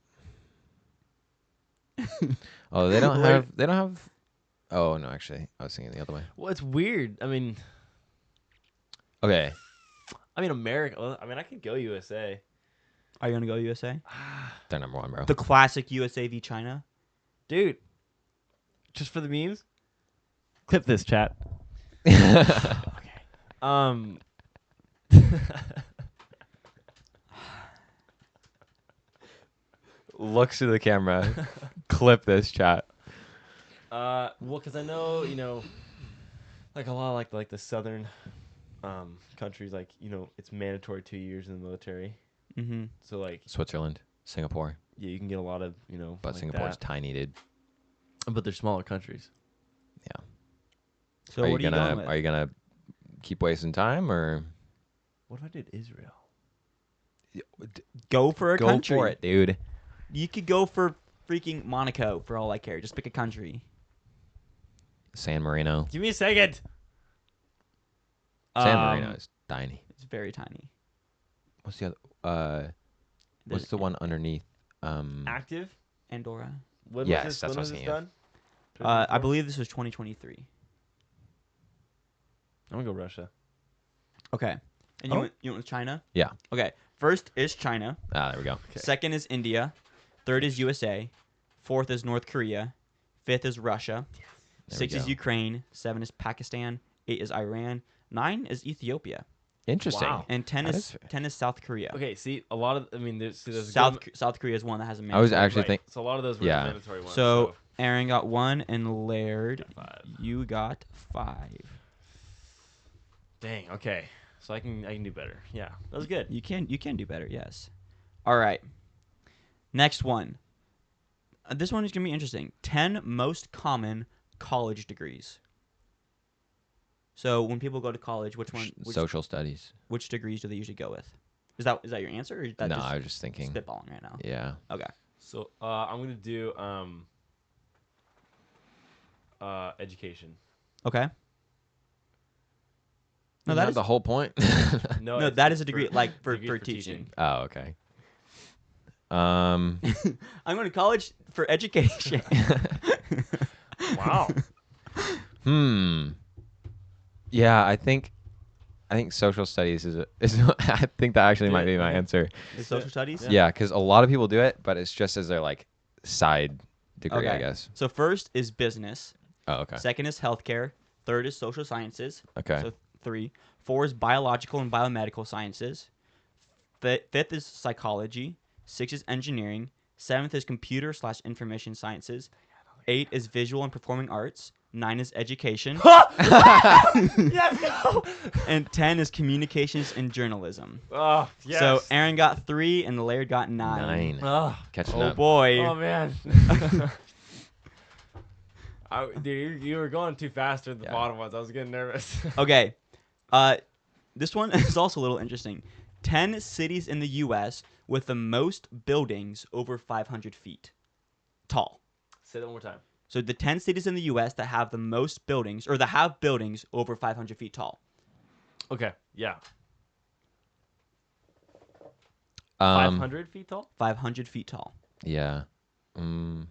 oh, they don't Wait. have. They don't have. Oh no, actually, I was thinking the other way. Well, it's weird. I mean, Okay. America. Well, I mean, I could go USA. Are you gonna go USA? They're number 1, bro. The classic USA v China. Dude, just for the memes. Clip this, chat. Um. Looks to the camera. Clip this chat. Well, because I know, like a lot of like the southern countries, like, it's mandatory 2 years in the military. Mm-hmm. So like, Switzerland, Singapore, yeah, you can get a lot of, but like Singapore's that. tiny, dude. But they're smaller countries. Yeah. So are you what are you gonna going with? Are you gonna keep wasting time or What if I did Israel? Go for a go country. for it, dude? You could go for freaking Monaco for all I care. Just pick a country. San Marino. Give me a second. San Marino is tiny. It's very tiny. What's the other? There's What's the one underneath? Active? Andorra. When Yes, was this, that's when what I was was this thinking of. done? I believe this was 2023. I'm gonna go Russia. Okay. And you went with China? Yeah. Okay. First is China. Ah, there we go. Okay. Second is India. Third is USA. Fourth is North Korea. Fifth is Russia. There we 6 is go. Ukraine. 7 is Pakistan. 8 is Iran. 9 is Ethiopia. Interesting. Wow. And 10 That is is fair. 10 is South Korea. Okay, see, a lot of, there's a South Korea is one that has a I was mandatory. actually think. So a lot of those were Yeah. the mandatory ones. So Aaron got 1 and Laird, Got 5. you got 5. Dang. Okay. So I can do better. Yeah, that was good. You can do better, yes. All right. Next one. This one is going to be interesting. 10 most common college degrees. So when people go to college, which Social studies. which degrees do they usually go with? Is that your answer or is that No, just I was just thinking. spitballing right now? Yeah. Okay. So I'm gonna do education. Okay. No, Isn't that is the whole point. no, it's that is a degree like for degree teaching. Oh, okay. I'm going to college for education. Wow. Yeah, I think social studies is I think that actually might be my answer. Is social studies? Yeah. Yeah, because a lot of people do it, but it's just as their like side degree, I Okay. guess. So first is business. Oh, okay. Second is healthcare. Third is social sciences. Okay. So 3. 4 is biological and biomedical sciences. Fifth is psychology. 6 is engineering. 7th is computer/information sciences. 8 is visual and performing arts. 9 is education. Yes, go. And 10 is communications and journalism. Oh, yes. So Aaron got 3 and Laird got 9. 9. Oh, Catching Oh up. boy. oh man. Dude, you were going too fast with the Yeah. bottom ones. I was getting nervous. Okay. This one is also a little interesting. 10 cities in the U.S. with the most buildings over 500 feet tall. Say that one more time. So the 10 cities in the U.S. that have the most buildings, or that have buildings over 500 feet tall. Okay. Yeah. Um, 500 feet tall. 500 feet tall. Yeah. Mm.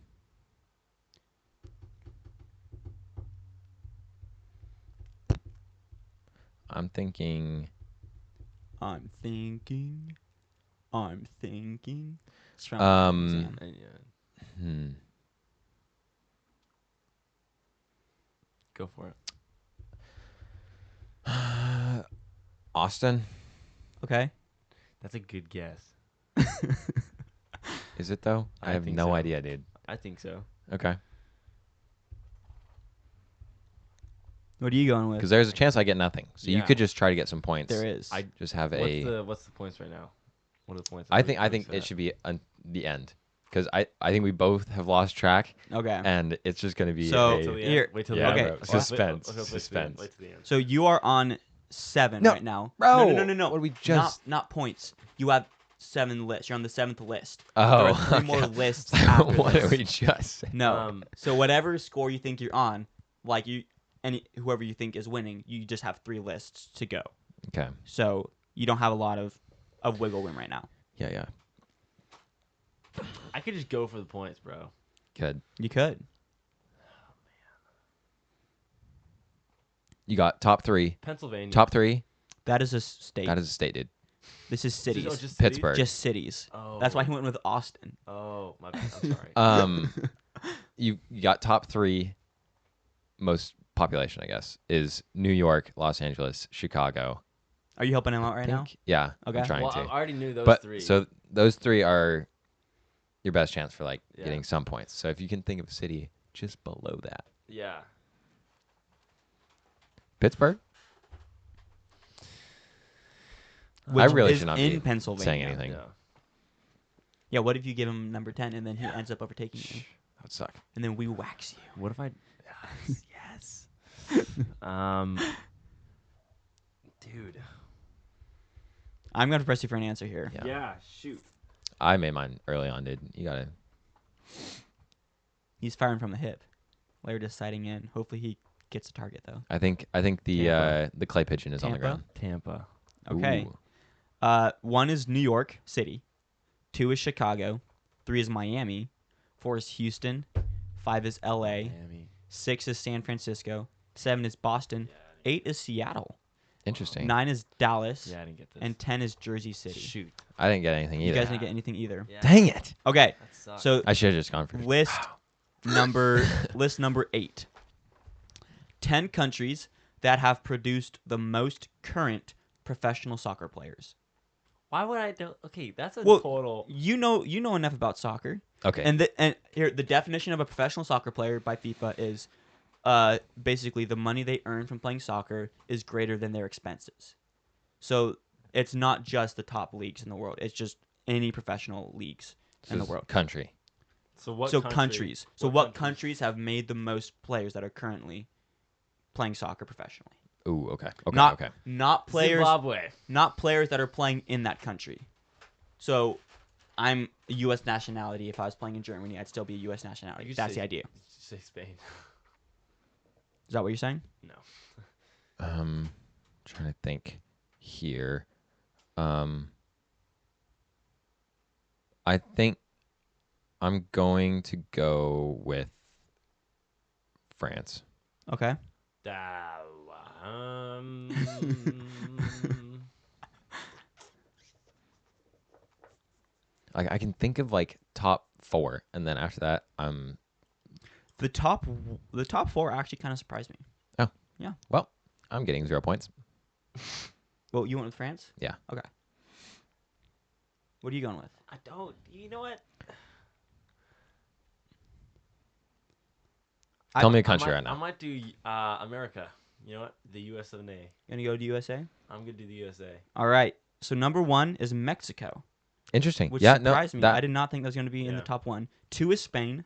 I'm thinking. I'm thinking. It's from Um, exam. Hmm. Go for it. Austin? Okay. That's a good guess. Is it though? I I have think no so. idea, dude. I think so. Okay. What are you going with? Because there's a chance I get nothing. So you Yeah. could just try to get some points. There is. I Just have What's the points right now? What are the points? I think it should be the end. Because I think we both have lost track, Okay. and it's just going to be So- Wait till the Here- end. Wait till yeah, the end. okay, bro. so- Suspense. Wait till the end. Suspense. Wait till the end. So you are on 7 No, right now. bro. No. What did we just? Not points. You have 7 lists. You're on the 7th list. Oh, There are 3 more okay. lists after What this. did we just say? No. So whatever score you think you're on, like whoever you think is winning, you just have 3 lists to go. Okay. So you don't have a lot of wiggle room right now. Yeah. I could just go for the points, bro. Good. You could. You got top 3. Pennsylvania. Top 3. That is a state. That is a state, dude. This is cities. Oh, just Pittsburgh. Just cities. Oh. That's why he went with Austin. Oh, my bad. I'm sorry. You got top 3 most population, I guess, is New York, Los Angeles, Chicago. Are you helping him out right now? Yeah. Okay. I'm trying well, to. I already knew those But 3. so those 3 are your best chance for like Yeah. getting some points. So if you can think of a city just below that, yeah. Pittsburgh. I Which really is should not in be Pennsylvania. saying anything. Yeah. Yeah, what if you give him number 10 and then he ends up overtaking you? That would suck. And then we wax you. What if I? Yes. Dude. I'm going to press you for an answer here. Yeah. Shoot. I made mine early on, dude. You gotta. He's firing from the hip. Laird is sighting in. Hopefully he gets a target, though. I think the clay pigeon is on the Tampa? ground. Tampa. Okay. Ooh. 1 is New York City. 2 is Chicago. 3 is Miami. 4 is Houston. 5 is L.A. Miami. 6 is San Francisco. 7 is Boston. 8 is Seattle. Interesting. 9 is Dallas. Yeah, I didn't get this. And 10 is Jersey City. Shoot. I didn't get anything You either. guys didn't get anything either. Yeah. Dang it! Okay, That sucks. so I should have just gone for list number 8. 10 countries that have produced the most current professional soccer players. why would I do? Okay, that's a Well, total. You know enough about soccer. Okay. And here the definition of a professional soccer player by FIFA is basically the money they earn from playing soccer is greater than their expenses. So it's not just the top leagues in the world. It's just any professional leagues in the world. Country. So what? So country- countries. So what countries have made the most players that are currently playing soccer professionally? Ooh. Okay. Not players. Zimbabwe. Not players that are playing in that country. So I'm a U.S. nationality. If I was playing in Germany, I'd still be a U.S. nationality. You That's say- the idea. Say Spain. Is that what you're saying? No. Trying to think here. I think I'm going to go with France. Okay. I can think of like top 4, and then after that, The top 4 actually kind of surprised me. well, I'm getting 0 points. Well, you went with France? Yeah. Okay. What are you going with? I don't. You know what? Tell me a country right I now. might do America. You know what? The U.S. of A. Gonna go to USA? I'm gonna do the USA. All right. So number 1 is Mexico, Interesting. which yeah. surprised me. That, I did not think that was going to be in the Yeah. top 1. 2 is Spain.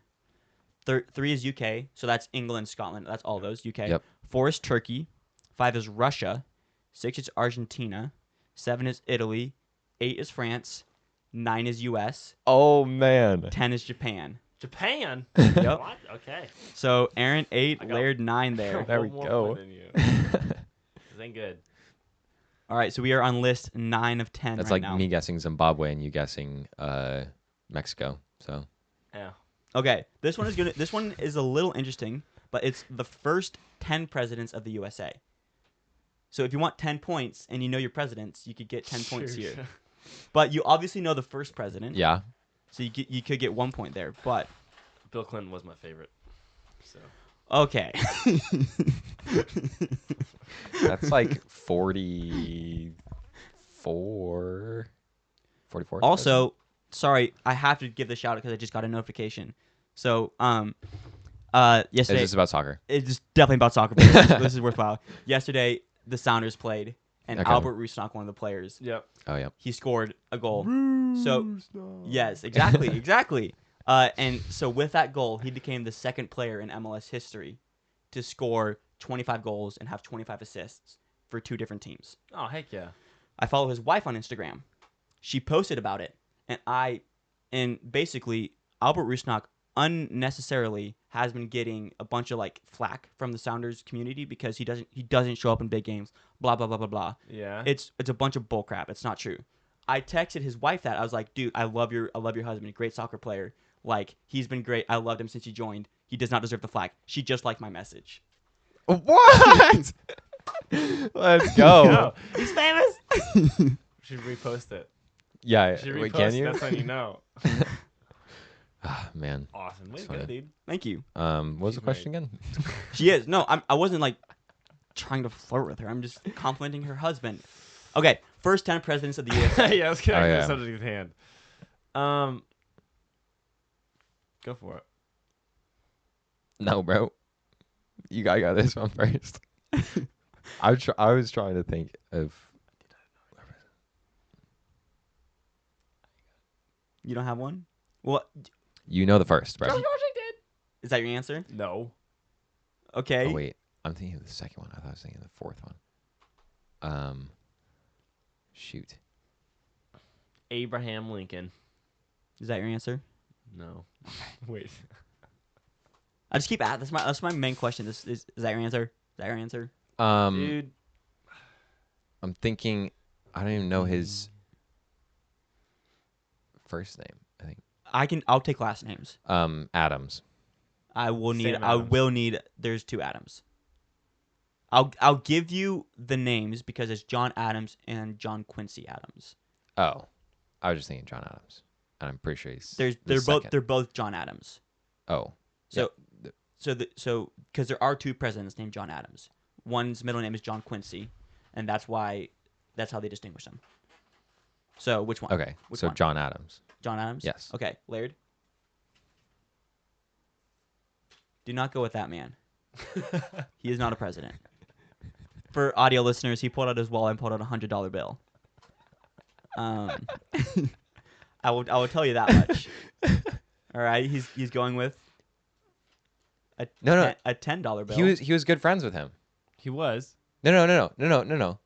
3 is UK. So that's England, Scotland. That's all those UK. Yep. 4 is Turkey. 5 is Russia. 6 is Argentina. 7 is Italy. 8 is France. 9 is US. Oh man. 10 is Japan. Japan. Yep. What? Okay. So Aaron 8, I got- Laird 9 there. There we One more go. point than you. This ain't good. All right, so we are on list 9 of 10 That's right like now. me guessing Zimbabwe and you guessing Mexico. So Yeah. Okay, this one is a little interesting, but it's the first 10 presidents of the USA. So if you want 10 points and you know your presidents, you could get 10 points here. But you obviously know the first president. yeah, So you could get 1 point there. But Bill Clinton was my favorite. So okay. that's like 44. 44. Also, sorry, I have to give the shout out because I just got a notification. So is yesterday this about soccer? it's just definitely about soccer. But this is worthwhile. Yesterday the Sounders played, and Okay. Albert Rusnak, one of the players, yep. Oh yeah. he scored a goal. So yes, exactly. And so with that goal, he became the second player in MLS history to score 25 goals and have 25 assists for 2 different teams. Oh heck yeah. I follow his wife on Instagram. She posted about it, and basically Albert Rusnak unnecessarily has been getting a bunch of like flack from the Sounders community because he doesn't show up in big games. Blah blah blah blah blah. Yeah. It's a bunch of bullcrap. It's not true. I texted his wife that. I was like, dude, I love your husband. Great soccer player. Like, he's been great. I loved him since he joined. He does not deserve the flag. She just liked my message. What? Let's go. Go. He's famous. Should repost it. Yeah. Should Wait, repost can it. you? That's when you know. Ah, man. Awesome. Way to That's go, funny. dude. Thank you. What was She's the question again? She is. No, I wasn't like trying to flirt with her. I'm just complimenting her husband. Okay, first 10 presidents of the USA. Yeah, let's get Oh, back to yeah. the subject at hand. Go for it. No, bro. You gotta go this one first. I was trying to think of. You don't have one? Well, You know the first, bro. is that your answer? No. Okay. Oh wait, I'm thinking of the second one. I thought I was thinking of the fourth one. Shoot. Abraham Lincoln. Is that your answer? No. Wait. I just keep asking. That's my main question. Is that your answer? Is that your answer? Dude. I'm thinking. I don't even know his first name. I think. I'll take last names. Adams. I will need. Sam I Adams. will need. There's 2 Adams. I'll give you the names because it's John Adams and John Quincy Adams. Oh, I was just thinking John Adams, and I'm pretty sure he's. They're both John Adams. Oh. So Yep. so because there are 2 presidents named John Adams. One's middle name is John Quincy, and that's how they distinguish them. So which one? Okay. Which So one? John Adams. John Adams? Yes. Okay, Laird. Do not go with that man. He is not a president. For audio listeners, he pulled out his wallet and pulled out a $100 bill. I will tell you that much. All right, he's going with a No. a $10 bill. He was good friends with him. He was. No.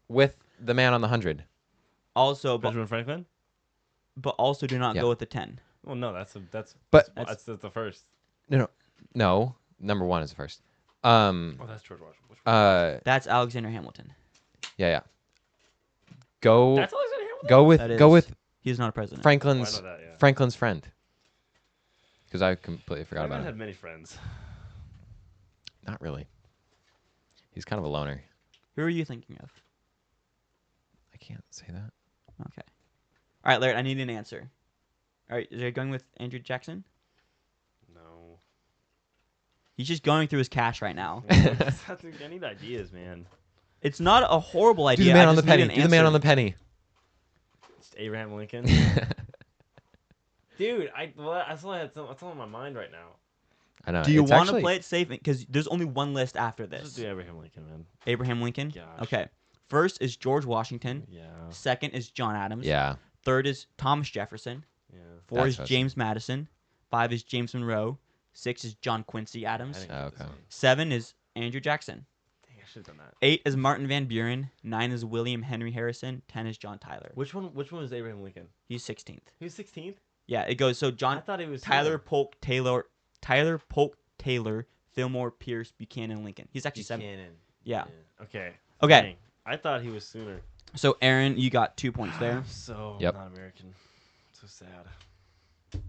With the man on the 100. Also, Benjamin Franklin? but also do not Yeah. go with the 10. Well, no, But- that's the first. No. Number 1 is the first. Oh, that's George Washington. Which one? That's Alexander Hamilton. Yeah. Go That's Alexander Hamilton? go That with is- He's not a president. Franklin's Oh, I know that, yeah. Franklin's friend. Because I completely forgot Franklin about had him. many friends. Not really. He's kind of a loner. Who are you thinking of? I can't say that. Okay. All right, Laird, I need an answer. All right, is he going with Andrew Jackson? No. He's just going through his cash right now. I need ideas, man. It's not a horrible Do idea. the man I on the just need penny. an Do the man answer. on the penny. It's Abraham Lincoln. Dude, that's all in my mind right now. I know. Do you it's want to actually- play it safe? Because there's only one list after Let's this. just do Abraham Lincoln, man. Abraham Lincoln? Gosh. Okay. First is George Washington. Yeah. Second is John Adams. Yeah. Third is Thomas Jefferson. Yeah. 4 That's is what I was James Madison. 5 is James Monroe. 6 is John Quincy I Adams. didn't get this Okay. one. 7 is Andrew Jackson. Dang, I should have done that. 8 is Martin Van Buren. 9 is William Henry Harrison. 10 is John Tyler. Which one was Abraham Lincoln? He's 16th. He was 16th? Yeah, it goes. So I John, thought it was Tyler Polk Taylor, Fillmore, Pierce, Buchanan, Lincoln. He's actually 7. Buchanan. Yeah. Okay. Okay. Dang. I thought he was sooner. So Aaron, you got 2 points there. So Yep. not American. So sad.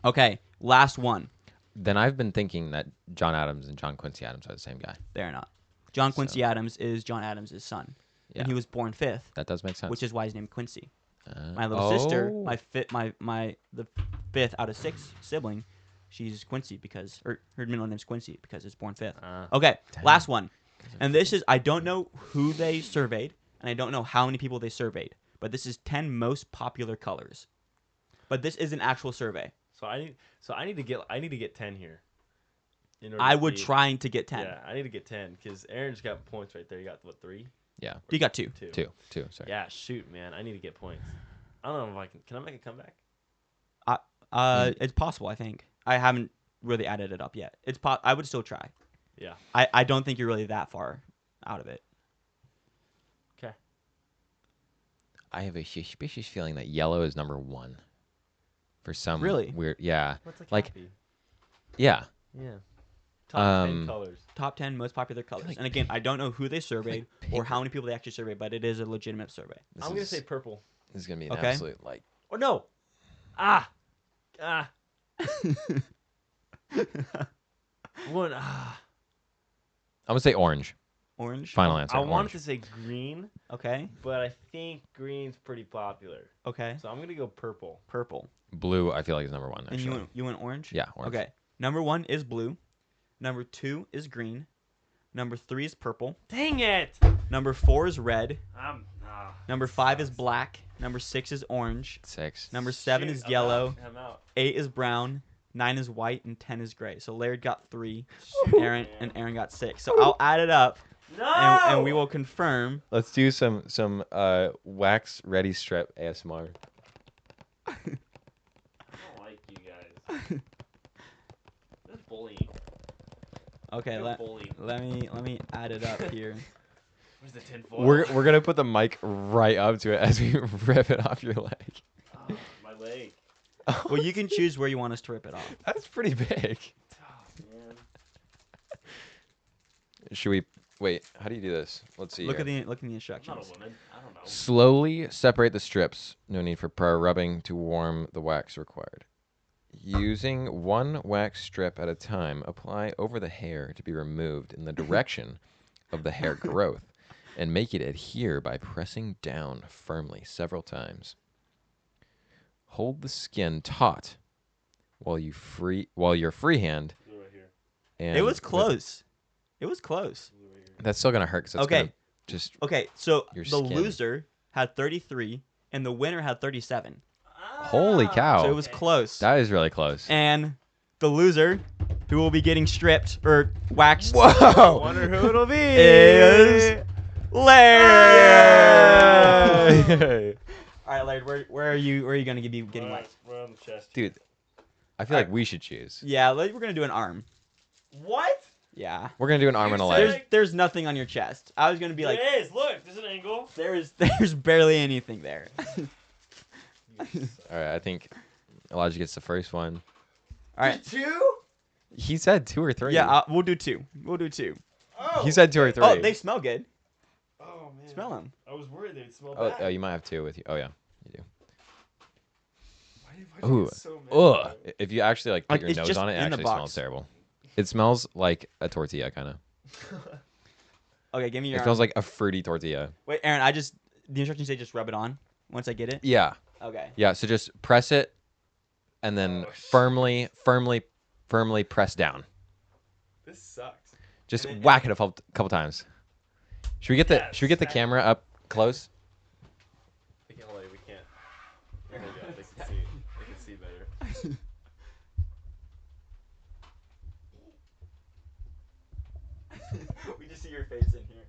Okay, last one. Then I've been thinking that John Adams and John Quincy Adams are the same guy. They're not. John Quincy So- Adams is John Adams' son, Yeah, and he was born 5th, that does make sense. which is why he's named Quincy. Uh, My little sister, oh. the 5th out of 6 sibling, she's Quincy because her middle name's Quincy because it's born 5th. Okay, Dang. last one. And this is, I don't know who they surveyed, and I don't know how many people they surveyed, but this is 10 most popular colors. But this is an actual survey. So I need to get 10 here. in order I to would be- trying to get 10. Yeah, I need to get 10 because Aaron's got points right there. You got what, 3? Yeah, You got 2. 2. two. Sorry. Yeah, shoot, man, I need to get points. I don't know if I can. Can I make a comeback? It's possible, I think. I haven't really added it up yet. I would still try. Yeah. I don't think you're really that far out of it. Okay. I have a suspicious feeling that yellow is number 1. For some Really? weird. Yeah. What's Like- happy? Yeah. Yeah. Top 10 Um, colors. Top 10 most popular colors. like and again, I don't know who they surveyed or pink- how many people they actually surveyed, but it is a legitimate survey. This I'm gonna is- say purple. this is gonna be an Okay. absolute like. Or no. Ah. One. Ah. I'm gonna say orange. Orange. Final answer. I orange. wanted to say green, Okay. but I think green's pretty popular. Okay. So I'm gonna go purple. Purple. Blue. I feel like is number 1. And Actually. you went orange? Yeah. Orange. Okay. Number 1 is blue. Number 2 is green. Number 3 is purple. Dang it! Number 4 is red. Ah. Number 5 is black. Number 6 is orange. 6. Number 7 Shoot, is I'm yellow. out. I'm out. 8 is brown. 9 is white, and 10 is gray. So Laird got 3, Shoot, Aaron man. Aaron got 6. So I'll add it up, No. and we will confirm. Let's do some wax ready strip ASMR. I don't like you guys. That's bullying. Okay, You're bullying. let me add it up here. Where's the tinfoil? We're gonna put the mic right up to it as we rip it off your leg. Oh, my leg. Well, you can choose where you want us to rip it off. That's pretty big. Oh, man. Should we wait? How do you do this? Let's see. Look here. at the I'm instructions. not a woman. I don't know. Slowly separate the strips. No need for prior rubbing to warm the wax required. Using one wax strip at a time, apply over the hair to be removed in the direction of the hair growth, and make it adhere by pressing down firmly several times. Hold the skin taut while your freehand. Blue right here. And It was with- close. It was close. Blue right here. That's still gonna hurt. 'Cause it's Okay. gonna just Okay, so Your the skin. loser had 33, and the winner had 37. Holy cow. So it was close. that is really close. And the loser, who will be getting stripped or waxed, I Whoa! wonder who it'll be. is Laird. Yay! All right, Laird, where are you gonna be getting Right, waxed? right on the chest. Dude, I feel like we should choose. Yeah, we're gonna do an arm. What? Yeah. We're gonna do an arm and a You leg. said- There's nothing on your chest. I was gonna be like, It is. Look, there's an angle. there's barely anything there. All right, I think Elijah gets the first one. All right. 2? He said 2 or 3. Yeah, we'll do 2. We'll do 2. Oh. He said 2 or 3. Oh, they smell good. Oh man. Smell them. I was worried they'd smell Oh, bad. oh, you might have 2 with you. Oh yeah, you do. Why do you Ooh, get so mad ugh. about it? If you actually like put Like, your it's nose just on it, it in the actually box. smells terrible. It smells like a tortilla, kind of. Okay, give me your It arm. smells like a fruity tortilla. Wait, Aaron, the instructions say just rub it on once I get it. Yeah, Okay. yeah. So just press it, and then Oh, shit. firmly press down. This sucks. Just And then- whack it a couple times. Should we get the Yeah, Should we get the smack. camera up close? We can't. We can't. Oh my God, they can see. They can see better. We just see your face in here.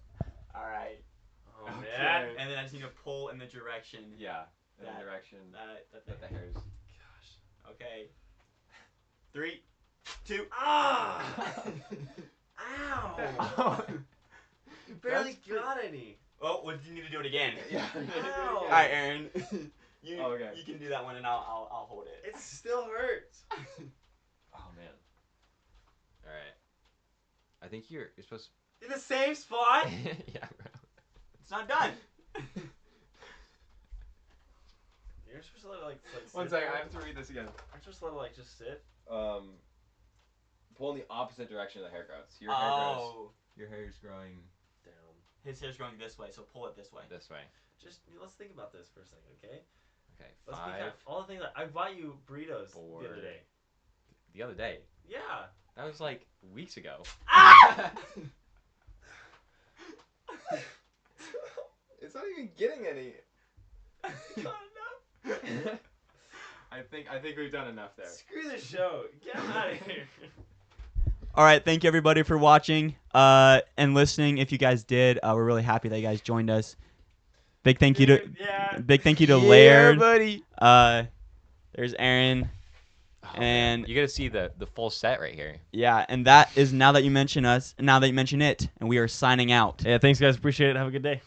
All right. Oh man. And then I just need to pull in the direction. Yeah, in the That- direction That the hairs. Gosh. Okay. 3, 2. Ah! Ow! You barely That's pretty- got any. Oh, what do you need to do it again? Yeah. Ow. All right, Aaron. okay. You can do that one, and I'll hold it. It still hurts. Oh man. All right. I think you're supposed. In the same spot. Yeah, bro. It's not done. You're supposed to let it like One sit second, there. I have to read this again. Aren't you supposed to let it like just sit? Pull in the opposite direction of the hair grows. Your hair grows. Your hair is growing Down. His hair's going this way, so pull it this way. This way. Just let's think about this for a second, okay? Okay. Let's 5. be kind of, all the things that I bought you burritos 4. the other day. The other day. Yeah. That was like weeks ago. Ah! It's not even getting any. Not enough. I think we've done enough there. Screw the show. Get out of here. All right, thank you everybody for watching and listening. If you guys did, we're really happy that you guys joined us. Big thank you to Laird. buddy. There's Aaron. Oh, And- man. You got to see the full set right here. Yeah, and that is Now That You Mention Us, Now That You Mention It, and we are signing out. Yeah, thanks guys. Appreciate it. Have a good day.